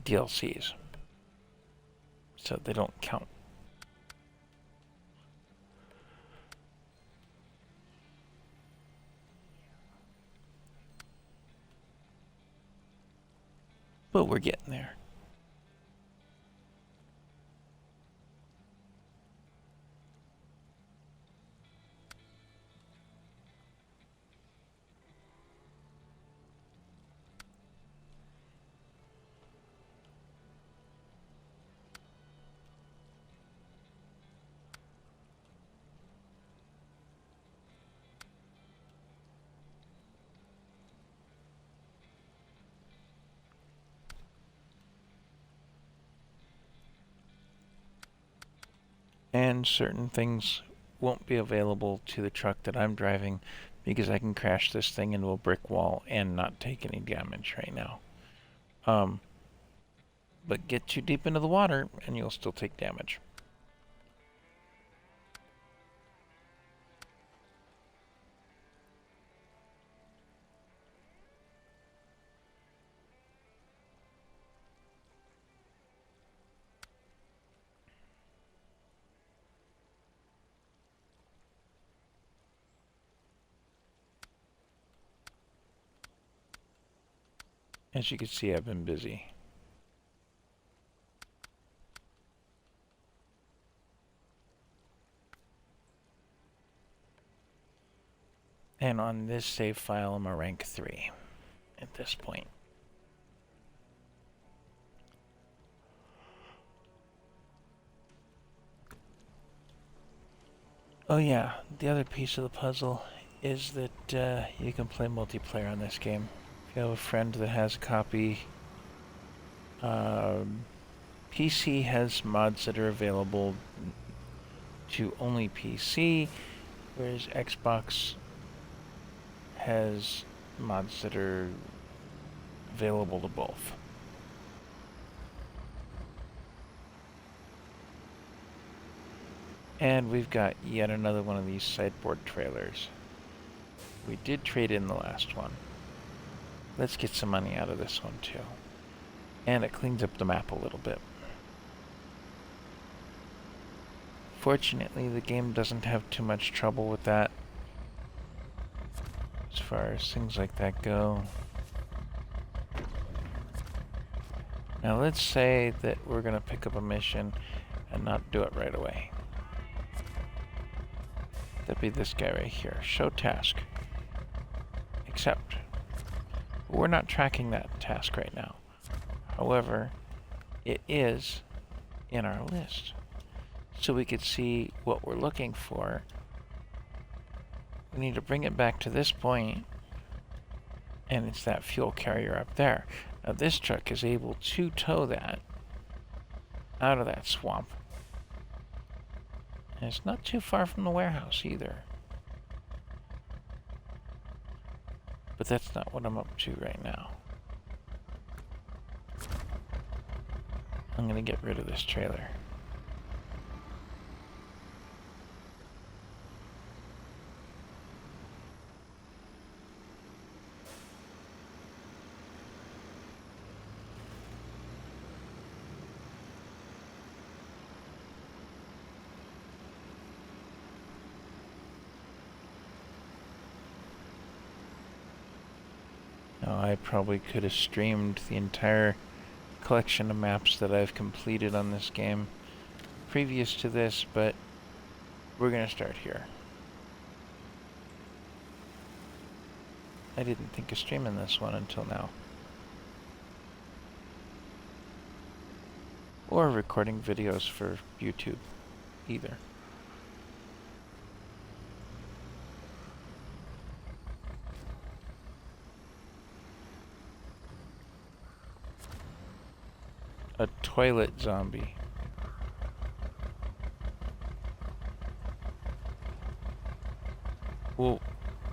DLCs, so they don't count. But we're getting there. And certain things won't be available to the truck that I'm driving because I can crash this thing into a brick wall and not take any damage right now. But get too deep into the water and you'll still take damage. As you can see, I've been busy. And on this save file, I'm a rank 3 at this point. Oh yeah, the other piece of the puzzle is that you can play multiplayer on this game. If you have a friend that has a copy, PC has mods that are available to only PC, whereas Xbox has mods that are available to both. And we've got yet another one of these sideboard trailers. We did trade in the last one. Let's get some money out of this one too. And it cleans up the map a little bit. Fortunately, the game doesn't have too much trouble with that as far as things like that go. Now let's say that we're going to pick up a mission and not do it right away. That'd be this guy right here. Show task. Accept. We're not tracking that task right now. However, it is in our list. So we could see what we're looking for. We need to bring it back to this point, and it's that fuel carrier up there. Now this truck is able to tow that out of that swamp. And it's not too far from the warehouse either. But that's not what I'm up to right now. I'm gonna get rid of this trailer. Now, I probably could have streamed the entire collection of maps that I've completed on this game previous to this, but we're gonna start here. I didn't think of streaming this one until now. Or recording videos for YouTube, either. A toilet zombie. Well,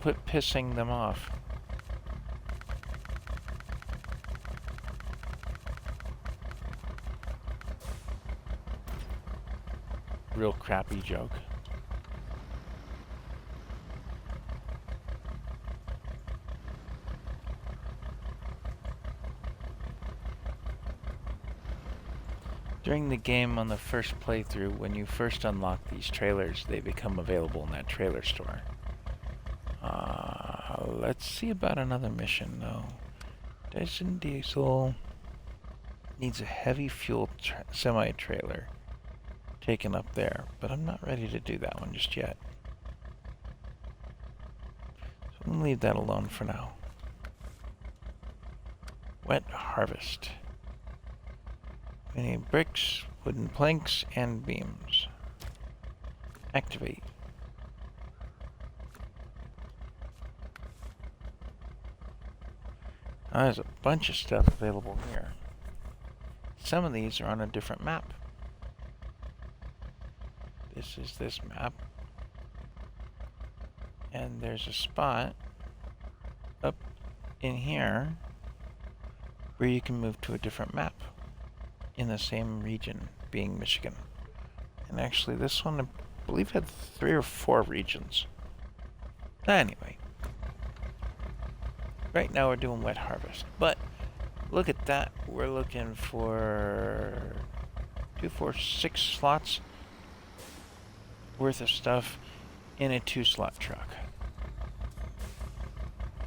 quit pissing them off. Real crappy joke. During the game on the first playthrough, when you first unlock these trailers, they become available in that trailer store. Let's see about another mission though. Dyson Diesel needs a heavy fuel semi-trailer taken up there, but I'm not ready to do that one just yet. So I'm gonna leave that alone for now. Wet harvest. We need bricks, wooden planks, and beams. Activate. Now, there's a bunch of stuff available here. Some of these are on a different map. This is this map. And there's a spot up in here where you can move to a different map in the same region, being Michigan. And actually this one, I believe, had 3 or 4 regions. Anyway. Right now we're doing wet harvest. But look at that. We're looking for 2, 4, 6 slots worth of stuff in a 2-slot truck.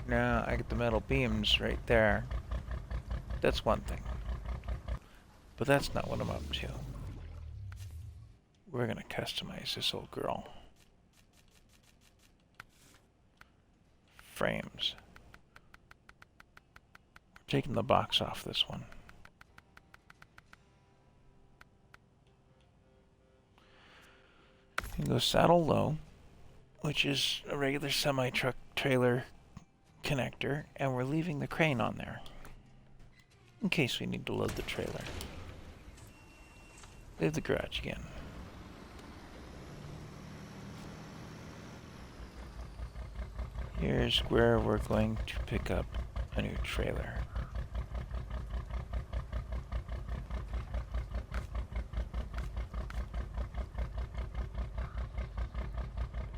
Now I get the metal beams right there. That's one thing. But that's not what I'm up to. We're gonna customize this old girl. Frames. We're taking the box off this one. You can go saddle low, which is a regular semi-truck trailer connector, and we're leaving the crane on there in case we need to load the trailer. Leave the garage again. Here's where we're going to pick up a new trailer.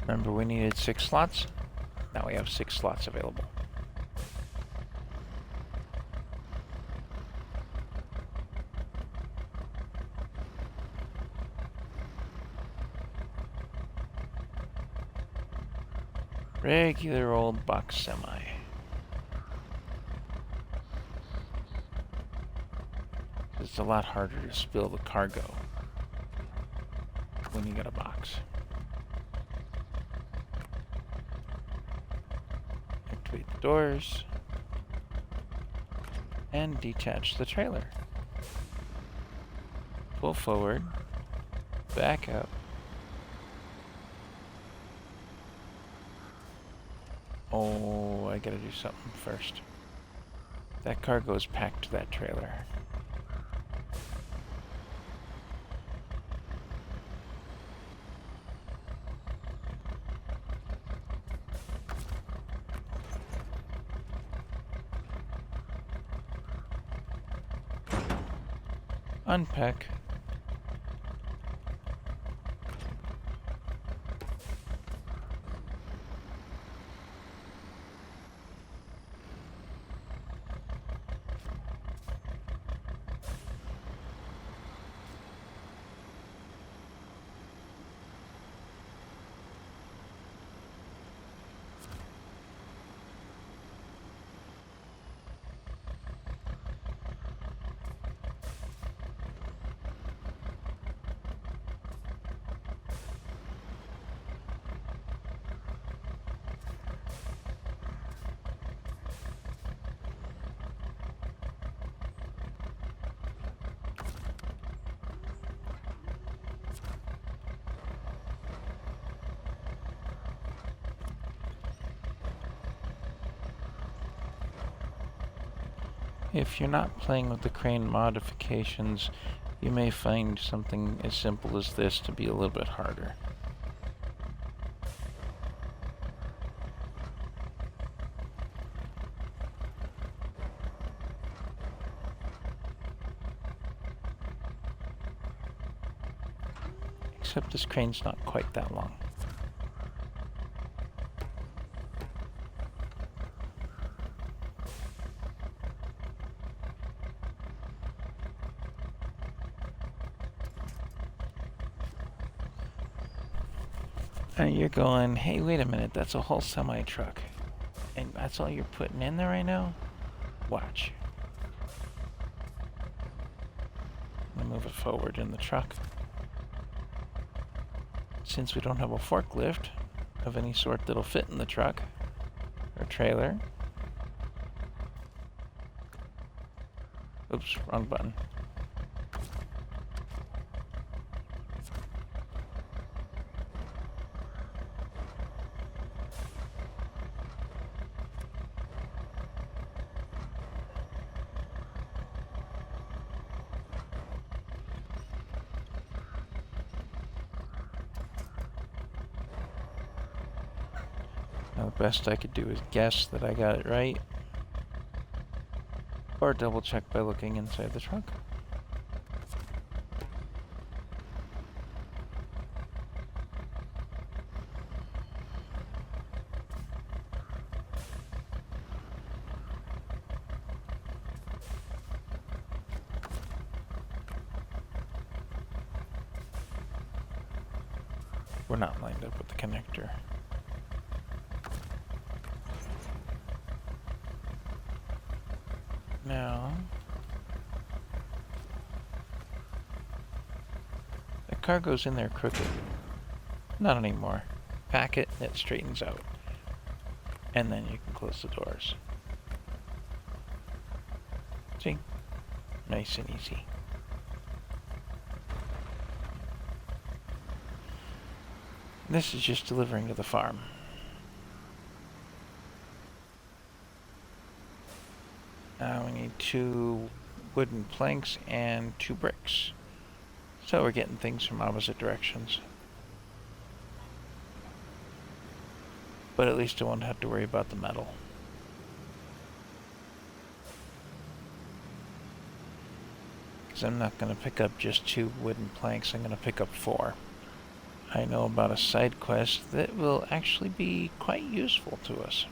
Remember, we needed 6 slots. Now we have 6 slots available. Regular old box semi. It's a lot harder to spill the cargo when you get a box. Activate the doors and detach the trailer. Pull forward, back up. Oh, I gotta do something first. That cargo is packed to that trailer. Unpack. If you're not playing with the crane modifications, you may find something as simple as this to be a little bit harder. Except this crane's not quite that long. And you're going, hey, wait a minute, that's a whole semi-truck. And that's all you're putting in there right now? Watch. I'm gonna move it forward in the truck. Since we don't have a forklift of any sort that'll fit in the truck or trailer. Oops, wrong button. Now the best I could do is guess that I got it right, or double check by looking inside the trunk. We're not lined up with the connector. Now, the cargo's in there crooked. Not anymore. Pack it, it straightens out. And then you can close the doors. See? Nice and easy. This is just delivering to the farm. Now we need 2 wooden planks and 2 bricks. So we're getting things from opposite directions. But at least I won't have to worry about the metal. Because I'm not going to pick up just 2 wooden planks, I'm going to pick up 4. I know about a side quest that will actually be quite useful to us.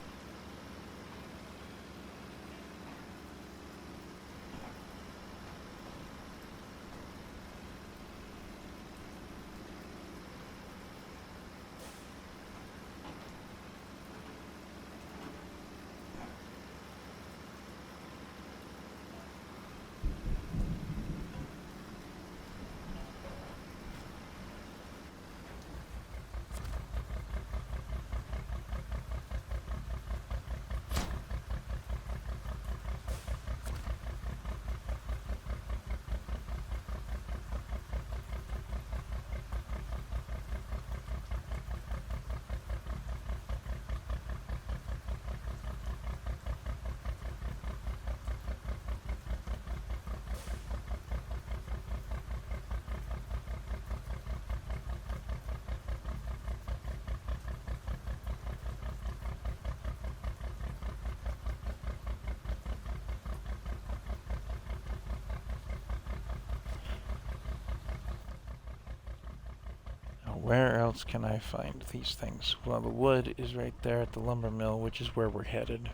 Where else can I find these things? Well, the wood is right there at the lumber mill, which is where we're headed.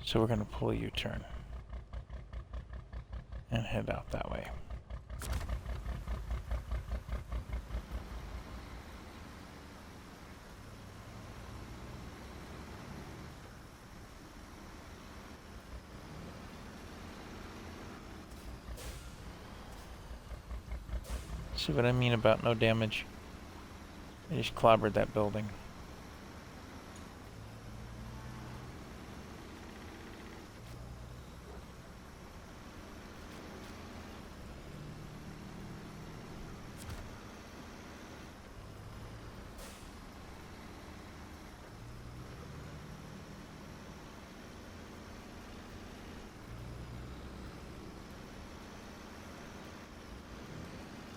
So we're going to pull a U-turn and head out that way. See what I mean about no damage? I just clobbered that building.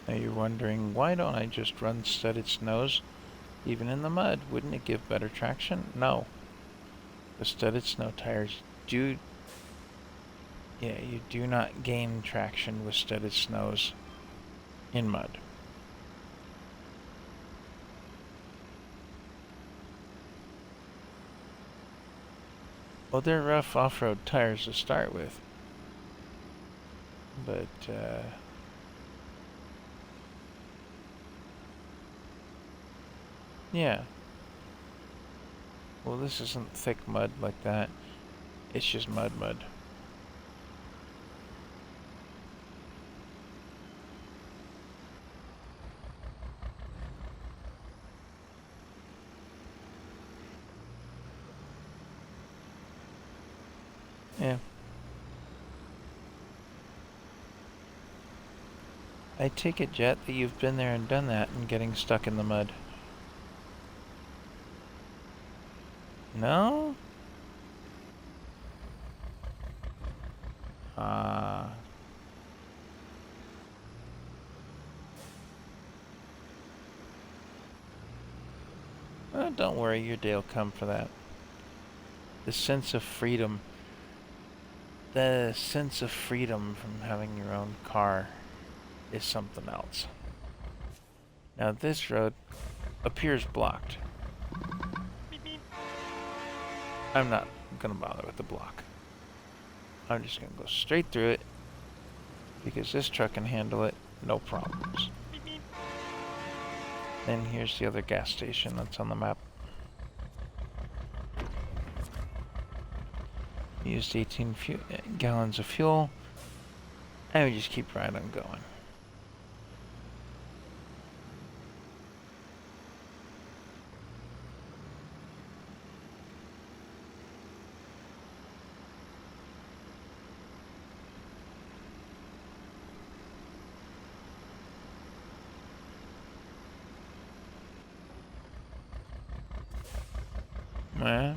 Now you're wondering, why don't I just run studded snows even in the mud? Wouldn't it give better traction? No. The studded snow tires do... Yeah, you do not gain traction with studded snows in mud. Well, they're rough off-road tires to start with. But, yeah. Well, this isn't thick mud like that. It's just mud. Yeah. I take it, Jet, that you've been there and done that and getting stuck in the mud. No? Well, don't worry, your day will come for that. The sense of freedom. The sense of freedom from having your own car is something else. Now this road appears blocked. I'm not gonna bother with the block. I'm just gonna go straight through it because this truck can handle it, no problems. Then here's the other gas station that's on the map. Used 18 gallons of fuel, and we just keep right on going. Yeah.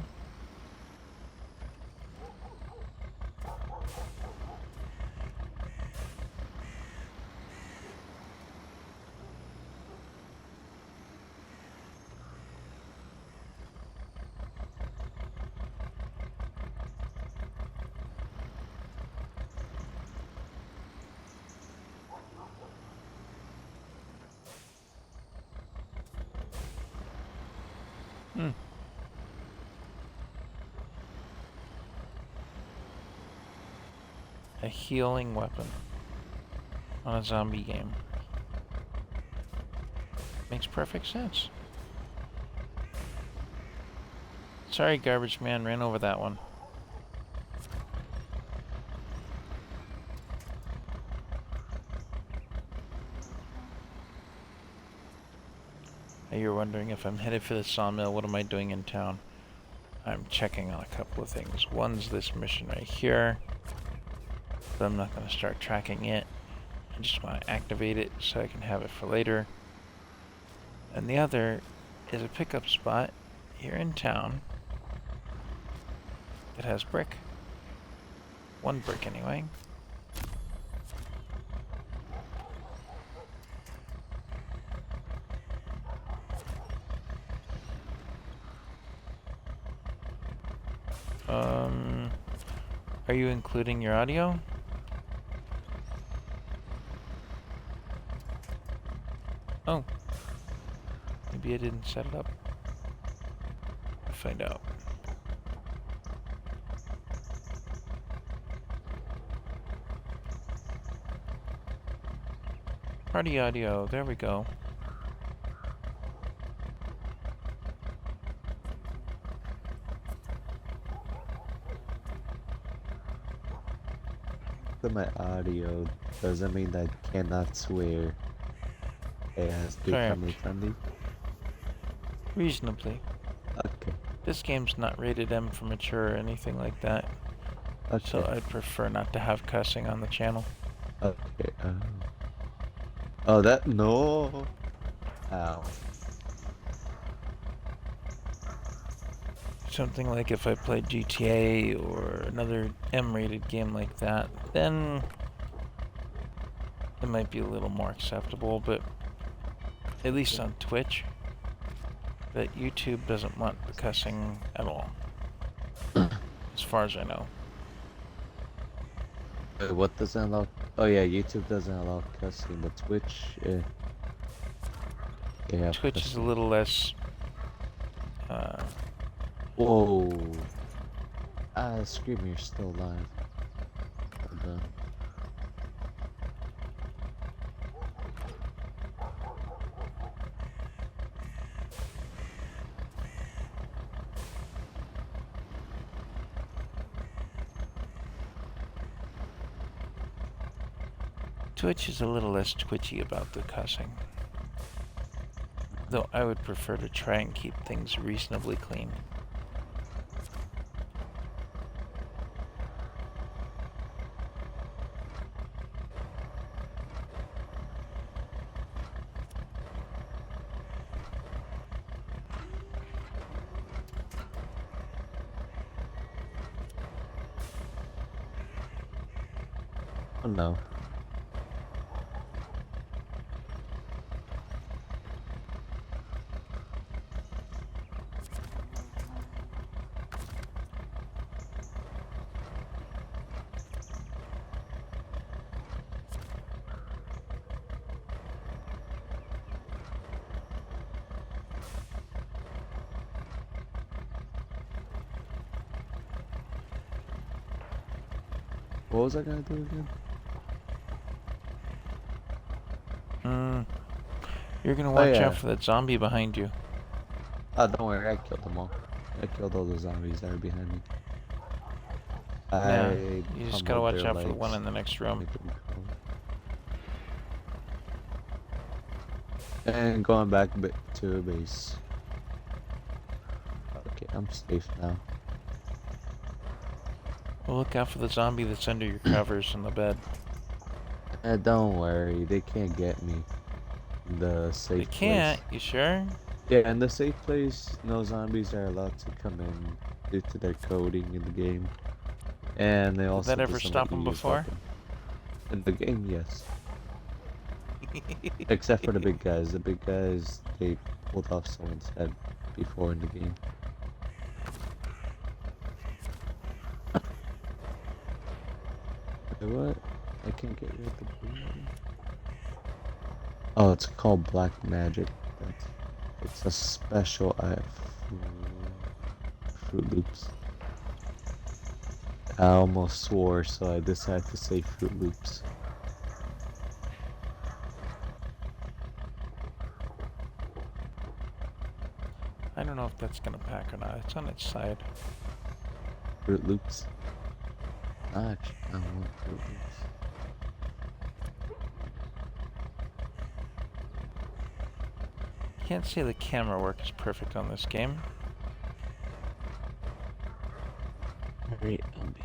Hmm. A healing weapon on a zombie game. Makes perfect sense. Sorry, garbage man, ran over that one. You're wondering if I'm headed for the sawmill, what am I doing in town? I'm checking on a couple of things. One's this mission right here, but I'm not going to start tracking it. I just want to activate it so I can have it for later. And the other is a pickup spot here in town that has brick. One brick anyway. Are you including your audio? Oh. Maybe I didn't set it up. I'll find out. Party audio, there we go. But my audio doesn't mean that I cannot swear. It has to be family friendly. Reasonably. Okay. This game's not rated M for mature or anything like that. Okay. So I'd prefer not to have cussing on the channel. Okay. Oh, that no. Ow. Something like if I played GTA or another M-rated game like that, then it might be a little more acceptable, but at least on Twitch. But YouTube doesn't want the cussing at all, as far as I know. Wait, what doesn't allow? Oh yeah, YouTube doesn't allow cussing, but Twitch, yeah. Twitch is a little less. Whoa. Screamer's still alive. Hold on. Twitch is a little less twitchy about the cussing. Though I would prefer to try and keep things reasonably clean. Oh no. What was I gonna do again? You're gonna watch yeah. out for that zombie behind you. Oh, don't worry, I killed them all. I killed all the zombies that are behind me. Yeah, you just gotta pummeled watch their out for the one legs. in the next room. And going back a bit to a base. Okay, I'm safe now. Well, look out for the zombie that's under your covers in the bed. Don't worry, they can't get me. The safe They can't, place. you sure? Yeah, in the safe place, no zombies are allowed to come in due to their coding in the game. And they also that ever doesn't stop let you them use before? weapons. In the game, yes. Except for the big guys. The big guys, they pulled off someone's head before in the game. Wait, what? I can't get rid of the blue one. Oh, it's called Black Magic. It's a special Fruit Loops. I almost swore, so I decided to say Fruit Loops. I don't know if that's gonna pack or not. It's on its side. Fruit Loops. Actually, I want Fruit Loops. Can't say the camera work is perfect on this game. Very ambient.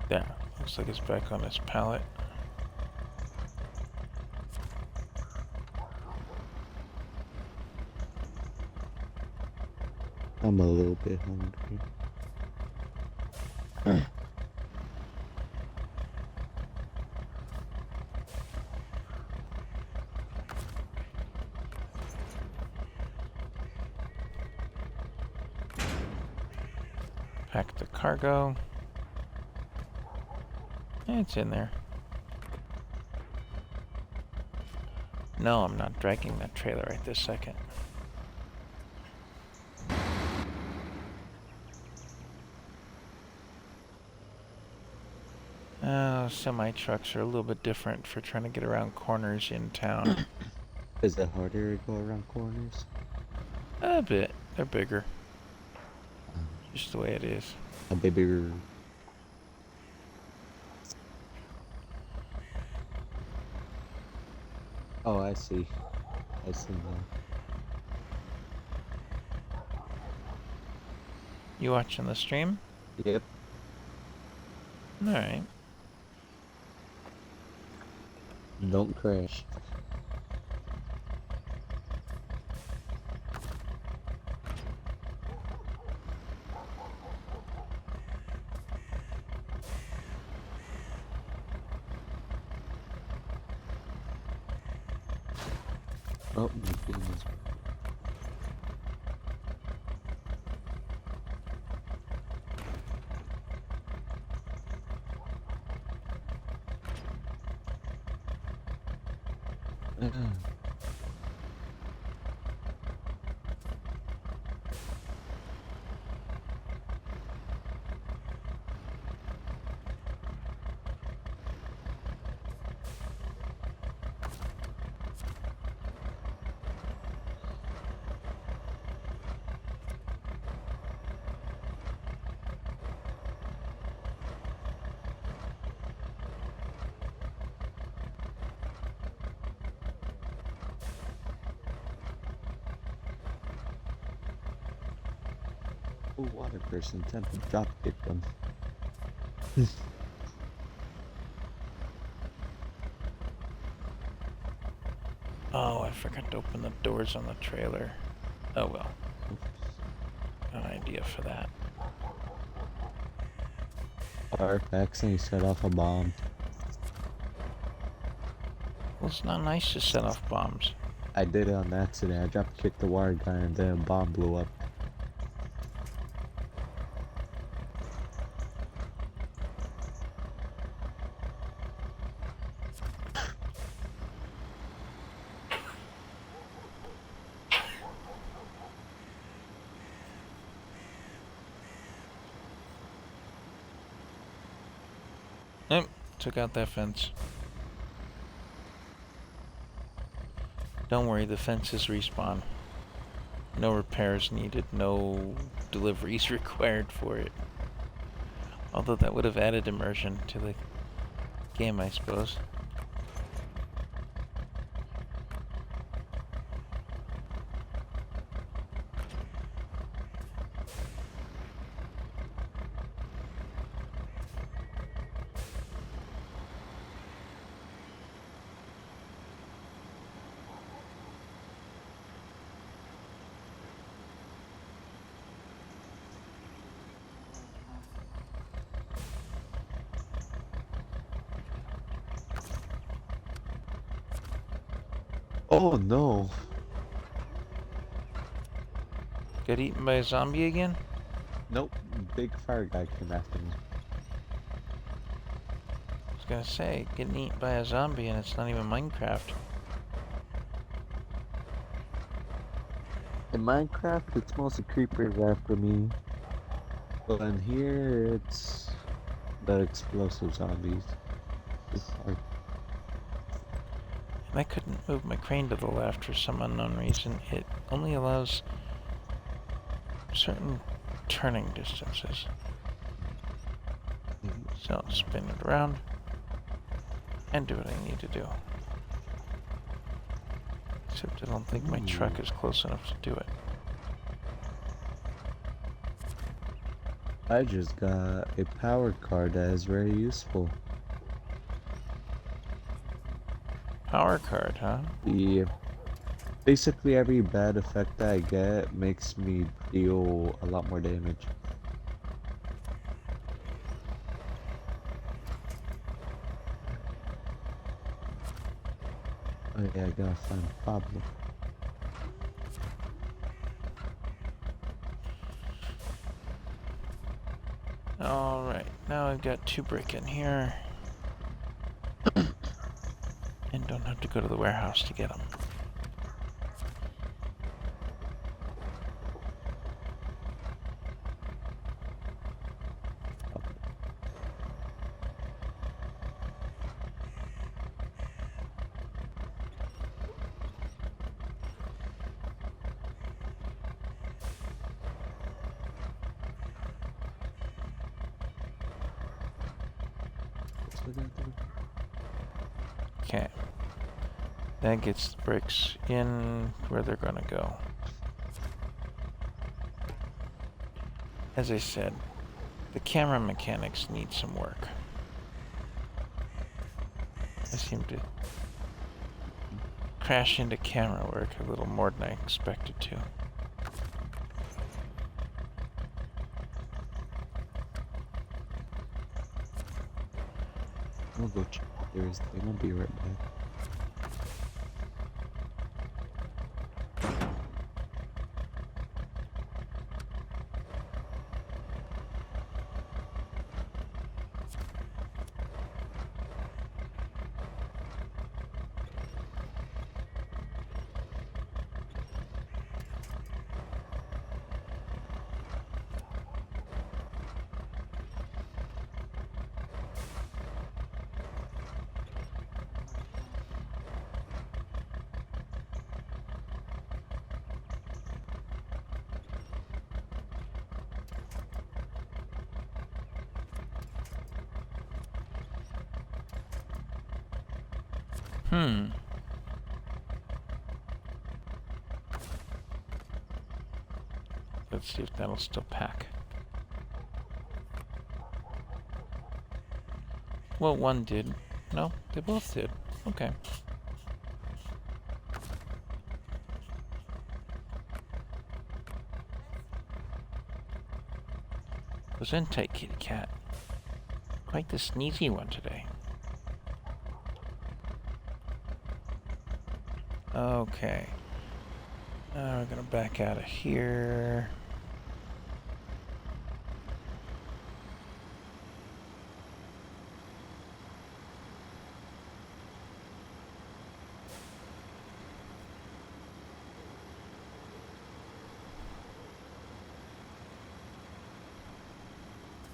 There. Looks like it's back on its pallet. I'm a little bit hungry. Pack the cargo. It's in there. No, I'm not dragging that trailer right this second. Semi-trucks are a little bit different for trying to get around corners in town. Is it harder to go around corners? A bit. They're bigger. Um, Just the way it is. a bit bigger. Oh, I see. I see now. You watching the stream? Yep. Alright. Don't crash. Oh my goodness. Oh, water person, time to drop kick them. Oh, I forgot to open the doors on the trailer. Oh well. Got an idea for that. Arf accidentally set off a bomb. Well, it's not nice to set off bombs. I did it on accident. I drop kicked the water guy and then a bomb blew up. Nope, took out that fence. Don't worry, the fences respawn. No repairs needed, no deliveries required for it. Although that would have added immersion to the game, I suppose. Oh no. Get eaten by a zombie again? Nope. Big fire guy came after me. I was gonna say, getting eaten by a zombie and it's not even Minecraft. In Minecraft, it's mostly creepers after me. But in here, it's the explosive zombies. It's hard. And I couldn't move my crane to the left for some unknown reason. It only allows certain turning distances. So I'll spin it around and do what I need to do. Except I don't think my truck is close enough to do it. I just got a power card that is very useful. Power card, huh? Basically every bad effect that I get makes me deal a lot more damage. Oh yeah, I gotta find Pablo. Alright, now I've got 2 brick in here. And don't have to go to the warehouse to get them. Okay. That gets the bricks in where they're gonna go. As I said, the camera mechanics need some work. I seem to crash into camera work a little more than I expected to. I'll go check Thursday. I'll be right back. Let's see if that'll still pack. Well, one did. No, they both did. Okay. Was in tight, kitty cat. Quite the sneezy one today. Okay. Now we're gonna back out of here.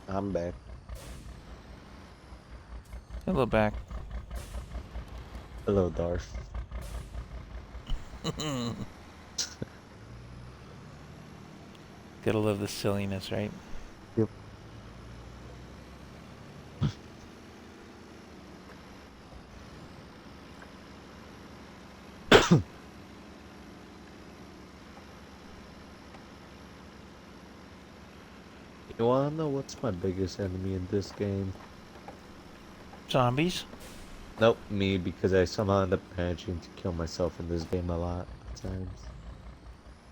I'm back. Hello, back. Hello, Darth. Gotta love the silliness, right? Yep. You wanna know what's my biggest enemy in this game? Zombies? Nope, me, because I somehow end up managing to kill myself in this game a lot of times.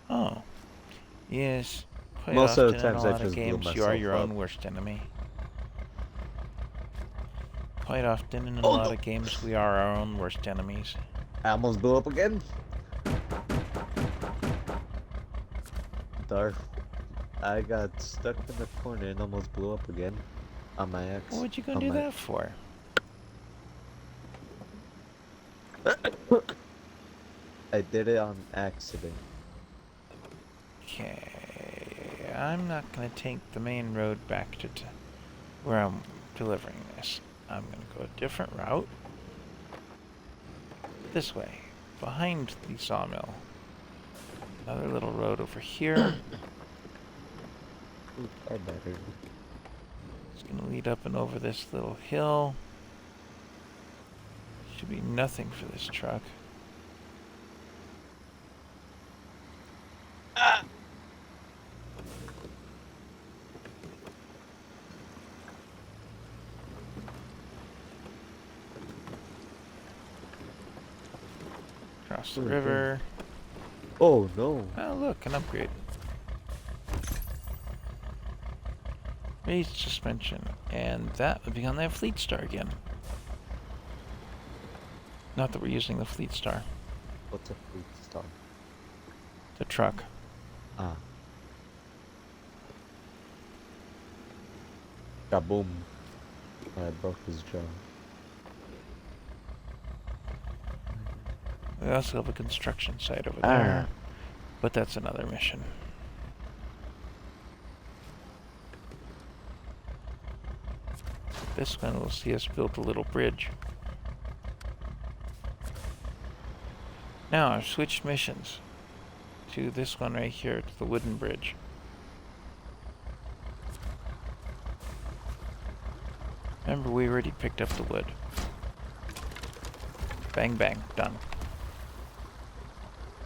Oh. Yes. Quite Most of the often times in a I lot of just blew games, you are myself your up. own worst enemy. Quite often in a Oh, lot no. of games, we are our own worst enemies. I almost blew up again. Darth, I got stuck in the corner and almost blew up again on my X. What you gonna On do my... that for? I did it on accident. Okay, I'm not gonna take the main road back to where I'm delivering this. I'm gonna go a different route. This way, behind the sawmill. Another little road over here. Ooh, far better. It's gonna lead up and over this little hill. Should be nothing for this truck. Across the Okay. river. Oh no. Oh, look, an upgrade. Raised suspension. And that would be on that Fleet Star again. Not that we're using the Fleet Star. What's a fleet star? The truck. Ah. Kaboom. I broke his jaw. We also have a construction site over Ah. there. But that's another mission. This one will see us build a little bridge. Now I've switched missions to this one right here, to the wooden bridge. Remember, we already picked up the wood. Bang bang, done.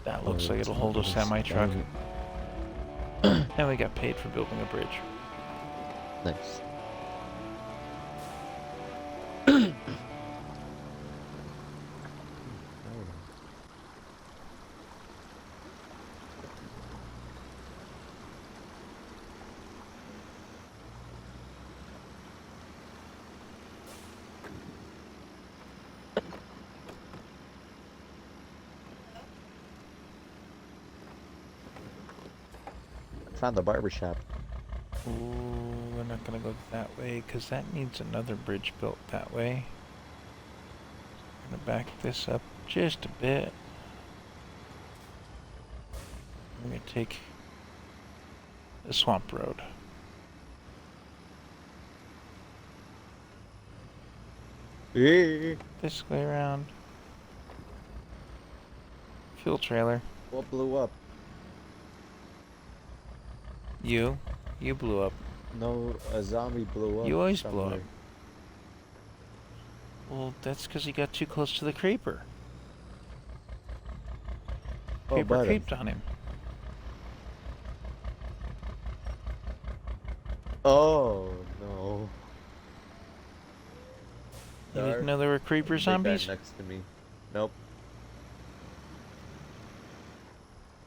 That looks like it'll hold a semi-truck. And we got paid for building a bridge. Nice. Found the barber shop. Ooh, we're not gonna go that way, because that needs another bridge built that way. I'm gonna back this up just a bit. I'm gonna take the swamp road. This way around. Fuel trailer. What blew up? You blew up. No, a zombie blew up. You always blow up. somewhere. Well, that's because you got too close to the creeper. Oh, Creeper buddy. creeped on him. Oh no. You didn't know there were creeper Big guy zombies? next to me. Nope.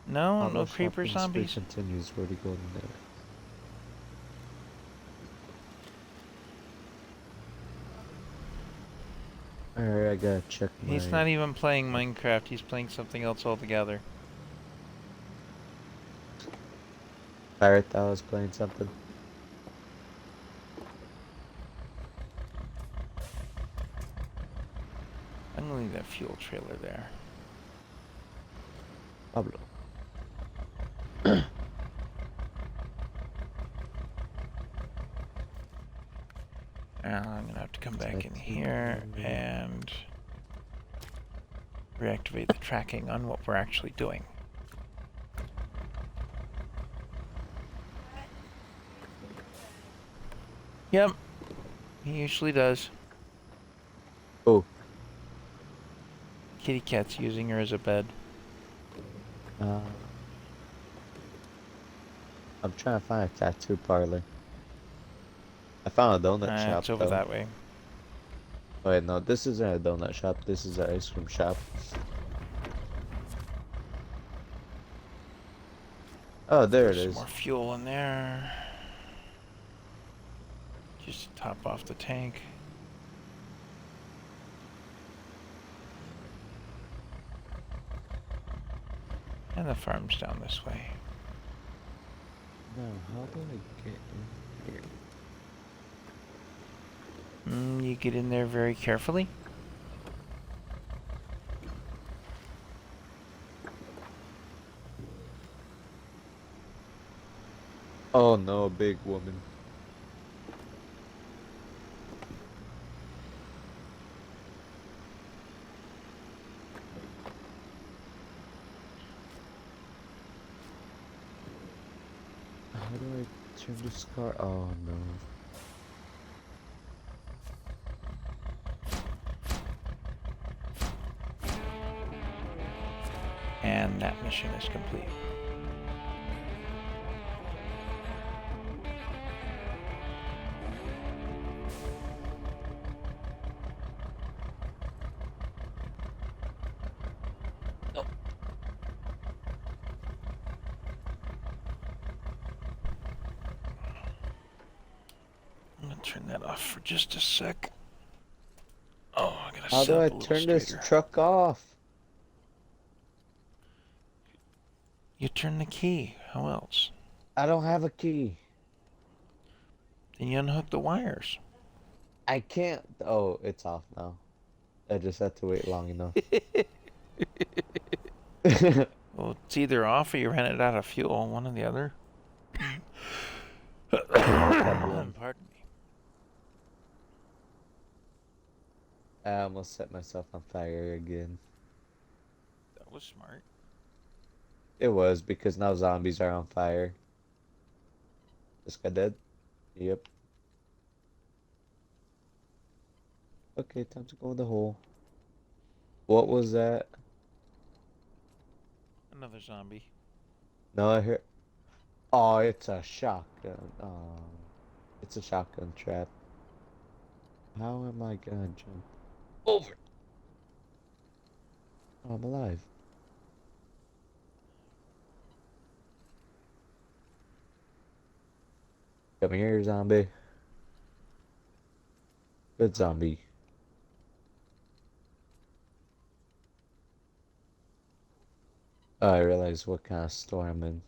No, no Outlaw creeper shopping spree zombies. continues. Where do you go in there? Alright, I gotta check my... He's not even playing Minecraft, he's playing something else altogether. Pirate that was playing something. I'm gonna leave that fuel trailer there. Pablo. Now I'm gonna have to come back in Tracking here on- and reactivate the tracking on what we're actually doing. Yep, he usually does. Oh. Kitty cat's using her as a bed. I'm trying to find a tattoo parlor. I found a donut shop. It's over though. that way. Oh, wait, no, this isn't a donut shop. This is an ice cream shop. Oh, there it Some is. more fuel in there. Just to top off the tank. And the farm's down this way. Now, how do I get in here? You get in there very carefully. Oh no, big woman. How do I turn this car? Oh no. And that mission is complete. I'm gonna turn that off for just a sec. Oh, I gotta How set do up I a little turn this straighter. truck off? You turn the key. How else? I don't have a key. Then you unhook the wires. I can't. Oh, it's off now. I just had to wait long enough. Well, it's either off or you ran it out of fuel. One or the other. Pardon me. I almost set myself on fire again. That was smart. It was because now zombies are on fire. This guy dead? Yep. Okay, time to go in the hole. What was that? Another zombie. No, I heard. Oh, it's a shotgun. Oh, it's a shotgun trap. How am I gonna jump over? Oh, I'm alive. Come here, zombie. Good zombie. Oh, I realize what kind of store I'm in.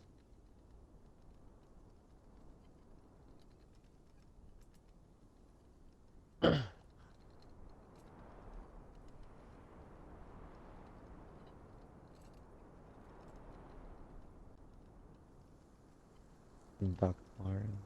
Doc Martin.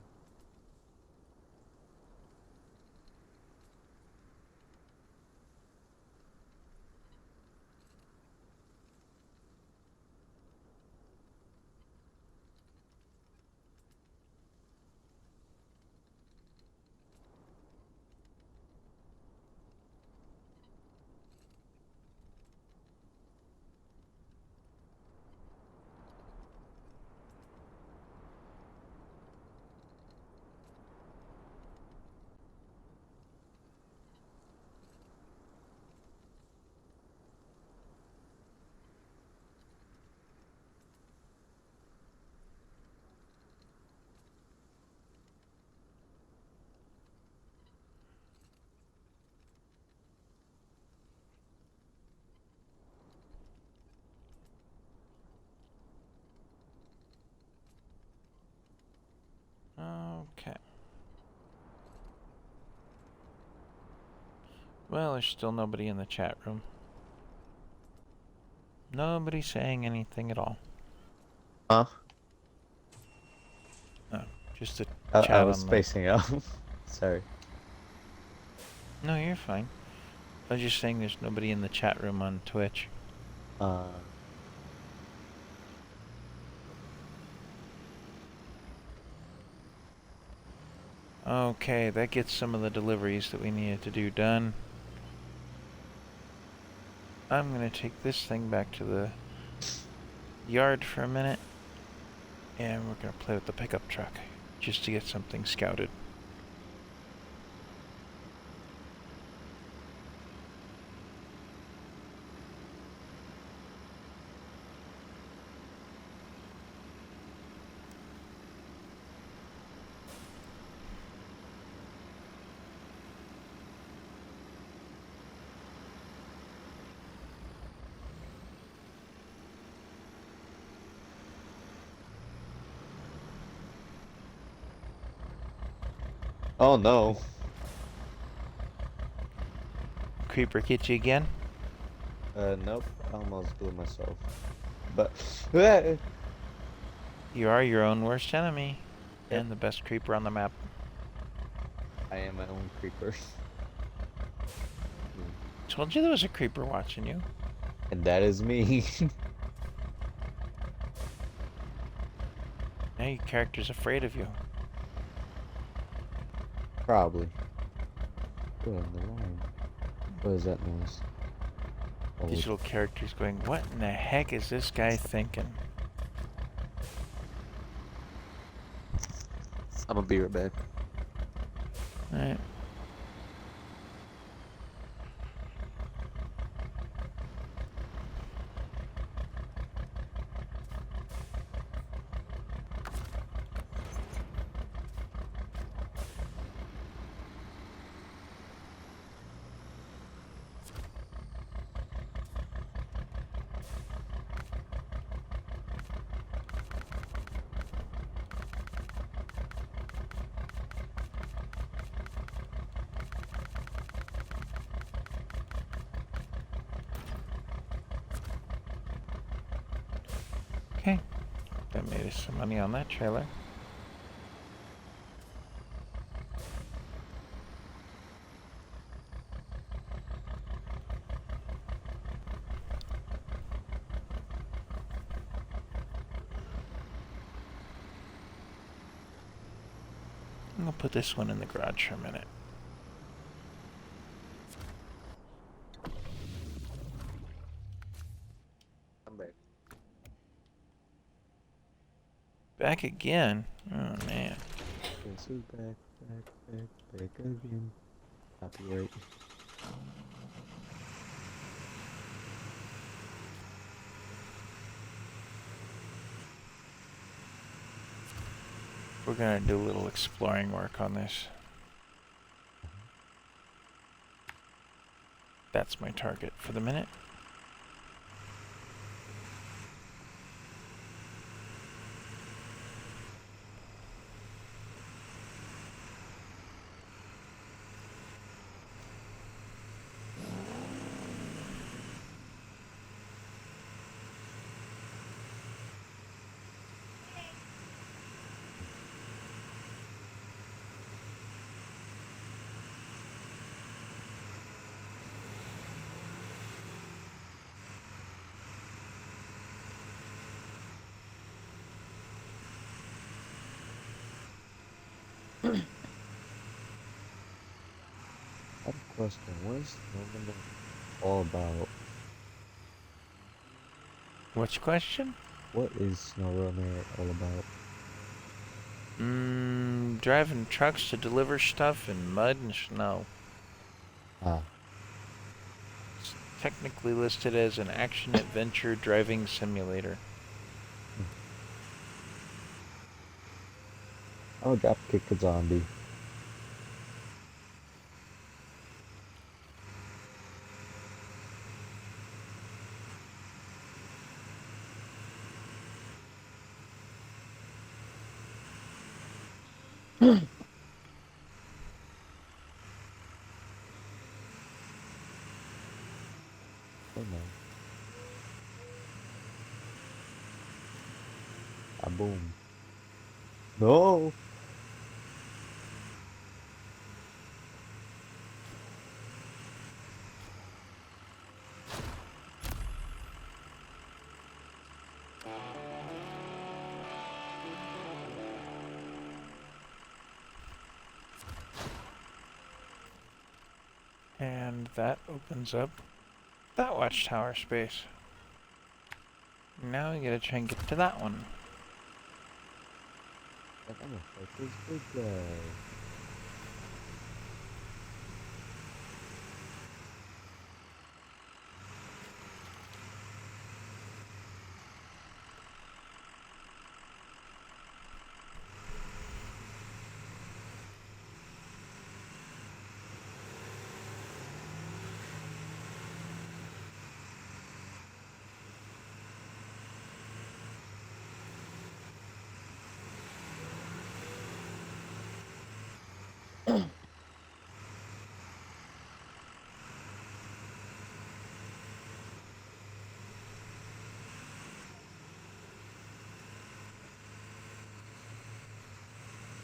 Okay. Well, there's still nobody in the chat room. Nobody saying anything at all. Huh? No, just a I chat was on the... spacing out. Sorry. No, you're fine. I was just saying there's nobody in the chat room on Twitch. Uh, Okay, that gets some of the deliveries that we needed to do done. I'm gonna take this thing back to the yard for a minute, and we're gonna play with the pickup truck just to get something scouted. Oh no. Creeper get you again? Nope. I almost blew myself. But You are your own worst enemy. yep, And the best creeper on the map. I am my own creeper. Told you there was a creeper watching you. And that is me. Now your character's afraid of you. Probably. Good on the line. What is that noise? Oh, Digital characters going, what in the heck is this guy thinking? I'm gonna be right back. Alright. Okay. That made us some money on that trailer. I'm gonna put this one in the garage for a minute. I'm back. Back again? Oh man. This is back again. Copyright. We're gonna do a little exploring work on this. That's my target for the minute. I have a question. What is Snowman all about? Which question? What is SnowRunner all about? Driving trucks to deliver stuff in mud and snow. Ah, It's technically listed as an action-adventure driving simulator. I'll drop kick a zombie. Oh no. Ah, boom. No! And that opens up that watchtower space. Now we gotta try and get to that one. I'm gonna fight this big guy.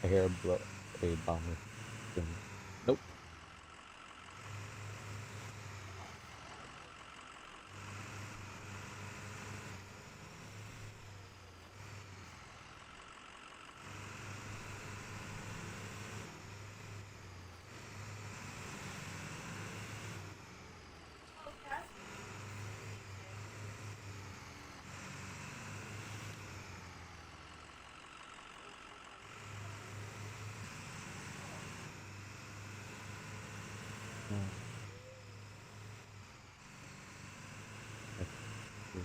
I hear a bomber. Nope. Oh, that's Uh, that's cool.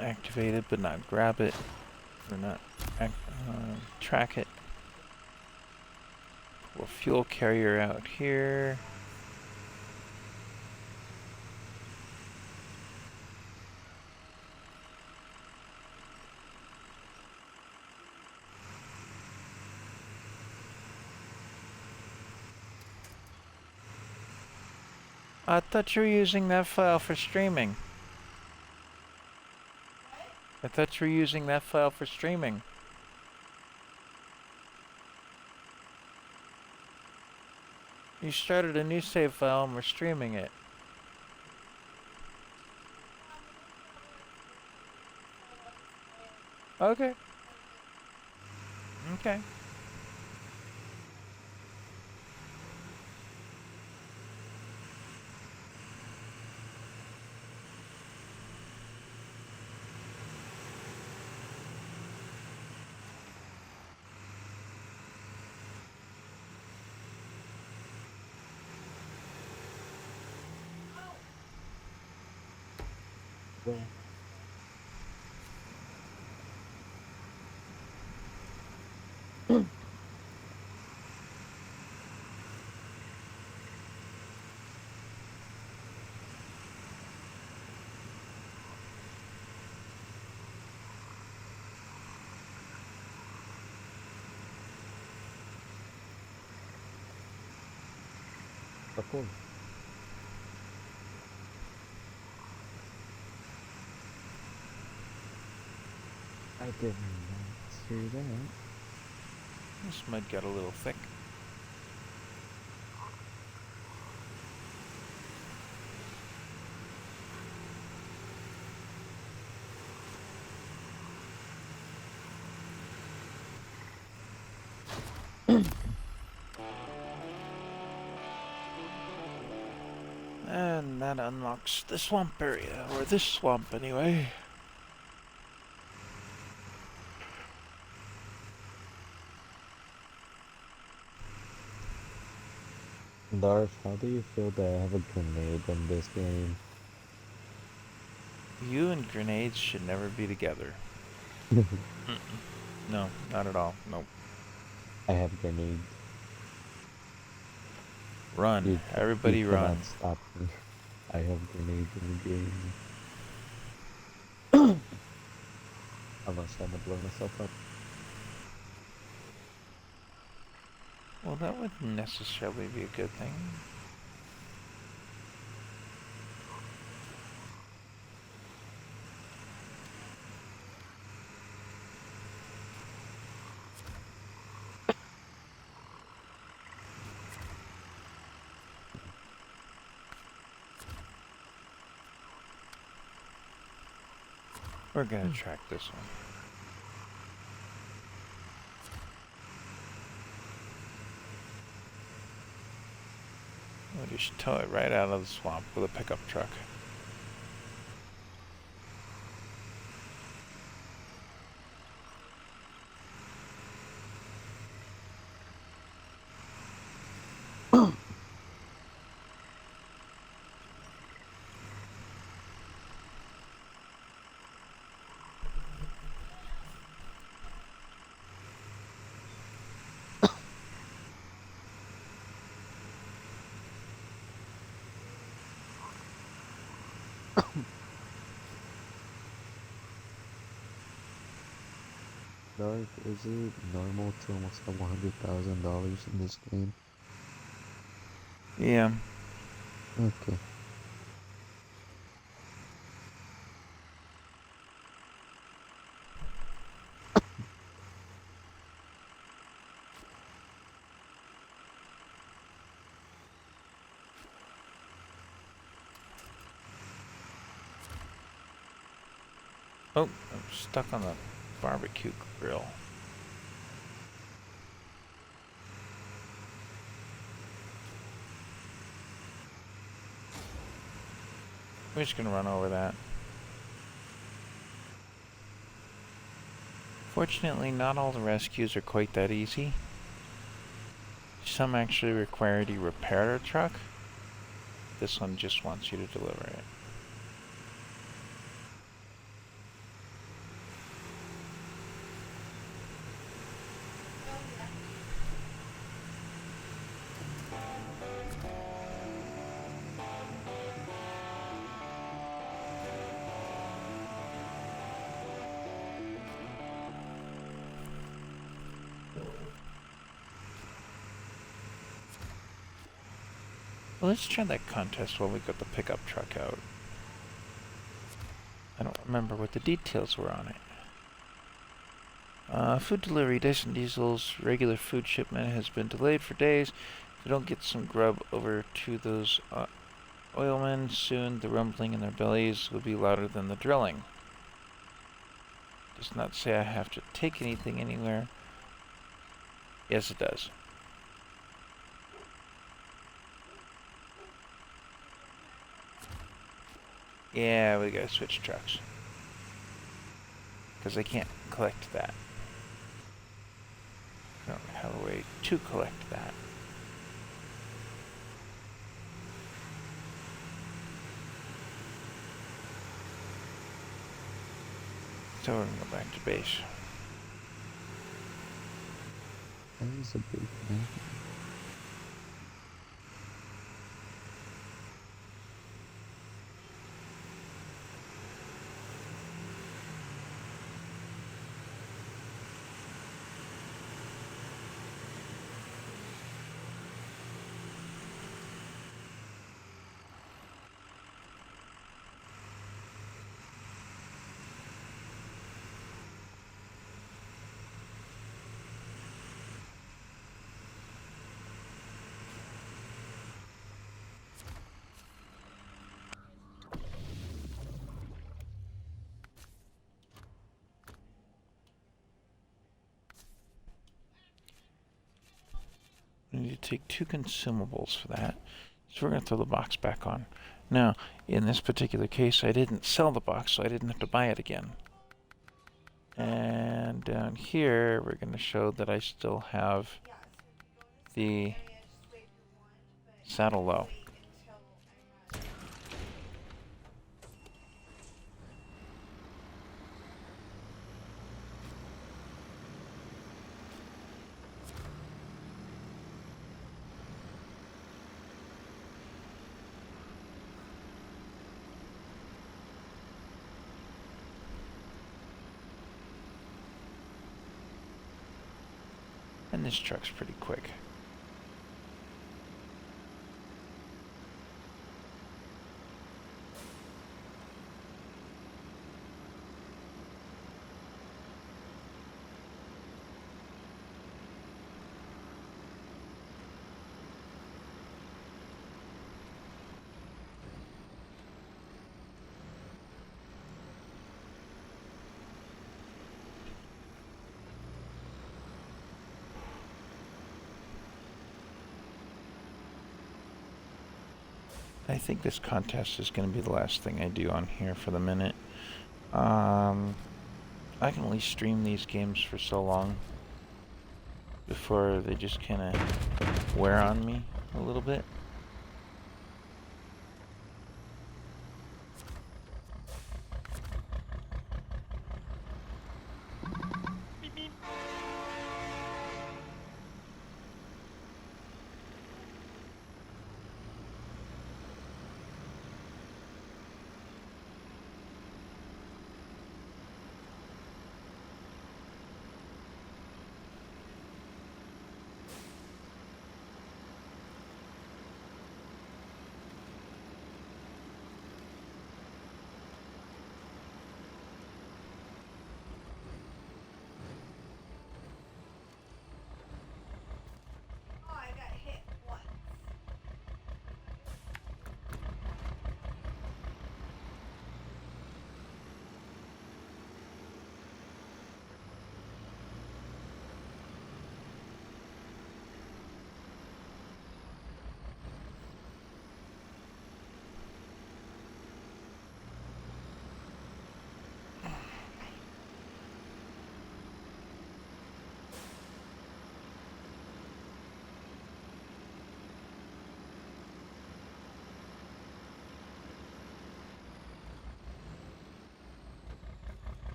Activate it, but not grab it, or not track it. Pull a fuel carrier out here. I thought you were using that file for streaming. I thought you were using that file for streaming. You started a new save file and we're streaming it. Okay. Okay. Well, of course. I did not see that. This mud got a little thick. And that unlocks the swamp area, or this swamp anyway. Darth, how do you feel that I have a grenade in this game? You and grenades should never be together. No, not at all. Nope. I have grenades. Run. Everybody you run. cannot stop me. I have grenades in the game. Unless I'm gonna blow myself up. Well, that wouldn't necessarily be a good thing. We're gonna track this one. We'll just tow it right out of the swamp with a pickup truck. Dark, is it normal to almost have $100,000 in this game? Yeah. Okay. Oh, I'm stuck on the barbecue grill. We're just gonna run over that. Fortunately, not all the rescues are quite that easy. Some actually require you to repair a truck. This one just wants you to deliver it. Well, let's try that contest while we got the pickup truck out. I don't remember what the details were on it. Food delivery, Dyson Diesel's regular food shipment has been delayed for days. If you don't get some grub over to those oilmen, soon the rumbling in their bellies will be louder than the drilling. Does not say I have to take anything anywhere. Yes, it does. Yeah, we gotta switch trucks. Because I can't collect that. I don't have a way to collect that. So we're gonna go back to base. That is a big thing. We need to take 2 consumables for that. So we're going to throw the box back on. Now, in this particular case, I didn't sell the box, so I didn't have to buy it again. And down here, we're going to show that I still have the saddle low. And this truck's pretty quick. I think this contest is going to be the last thing I do on here for the minute. I can only stream these games for so long before they just kind of wear on me a little bit.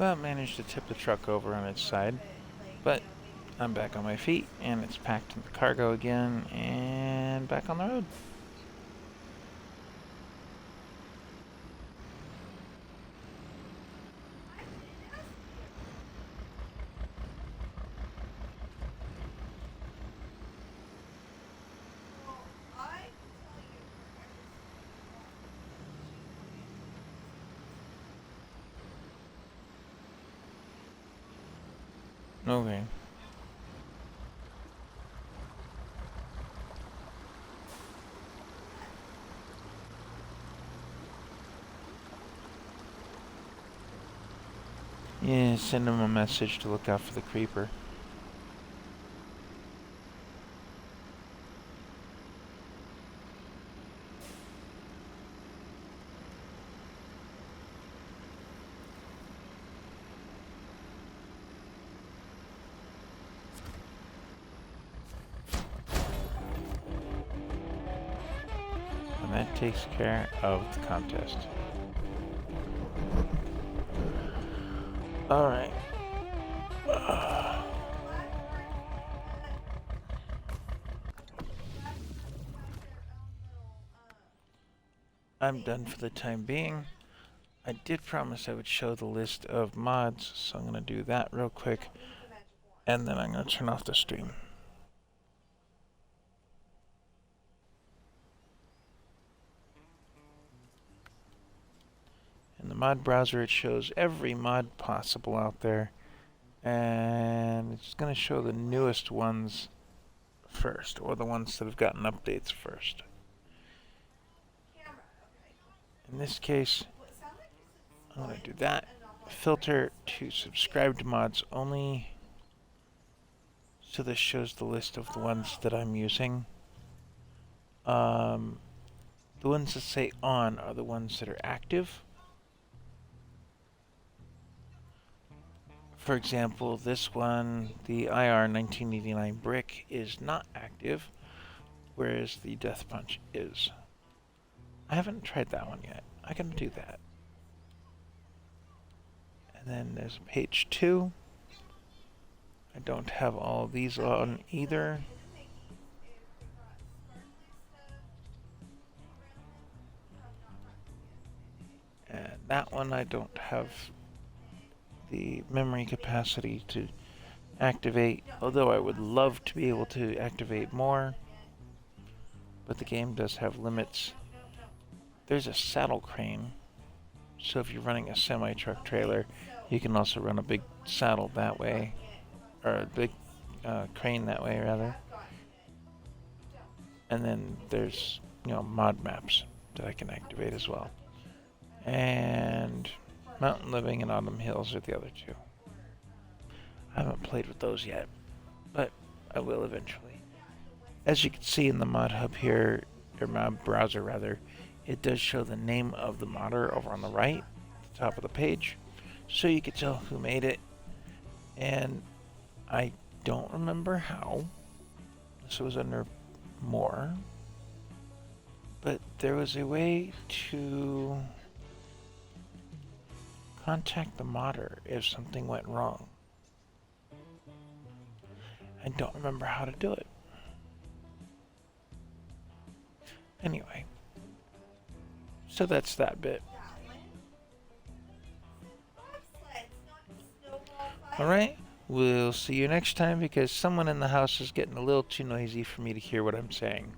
Well, managed to tip the truck over on its side, but I'm back on my feet, and it's packed in the cargo again, and back on the road. Well, I can tell you for every Okay. Yeah, send him a message to look out for the creeper. And that takes care of the contest. Alright. I'm done for the time being. I did promise I would show the list of mods, so I'm going to do that real quick, and then I'm going to turn off the stream. In the mod browser, it shows every mod possible out there, and it's going to show the newest ones first, or the ones that have gotten updates first. In this case, I'm going to do that. Filter to subscribed mods only. So this shows the list of the ones that I'm using. The ones that say on are the ones that are active. For example, this one, the IR 1989 brick, is not active, whereas the Death Punch is. I haven't tried that one yet. I can do that. And then there's page 2. I don't have all of these on either. And that one I don't have the memory capacity to activate, although I would love to be able to activate more. But the game does have limits. There's a saddle crane, so if you're running a semi-truck trailer, you can also run a big saddle that way, or a big crane that way, rather. And then there's, mod maps that I can activate as well. And Mountain Living and Autumn Hills are the other two. I haven't played with those yet, but I will eventually. As you can see in the mod hub here, or mod browser rather, it does show the name of the modder over on the right, at the top of the page, so you can tell who made it. And I don't remember how. This was under more, but there was a way to contact the modder if something went wrong. I don't remember how to do it. Anyway, so that's that bit. Alright, we'll see you next time because someone in the house is getting a little too noisy for me to hear what I'm saying.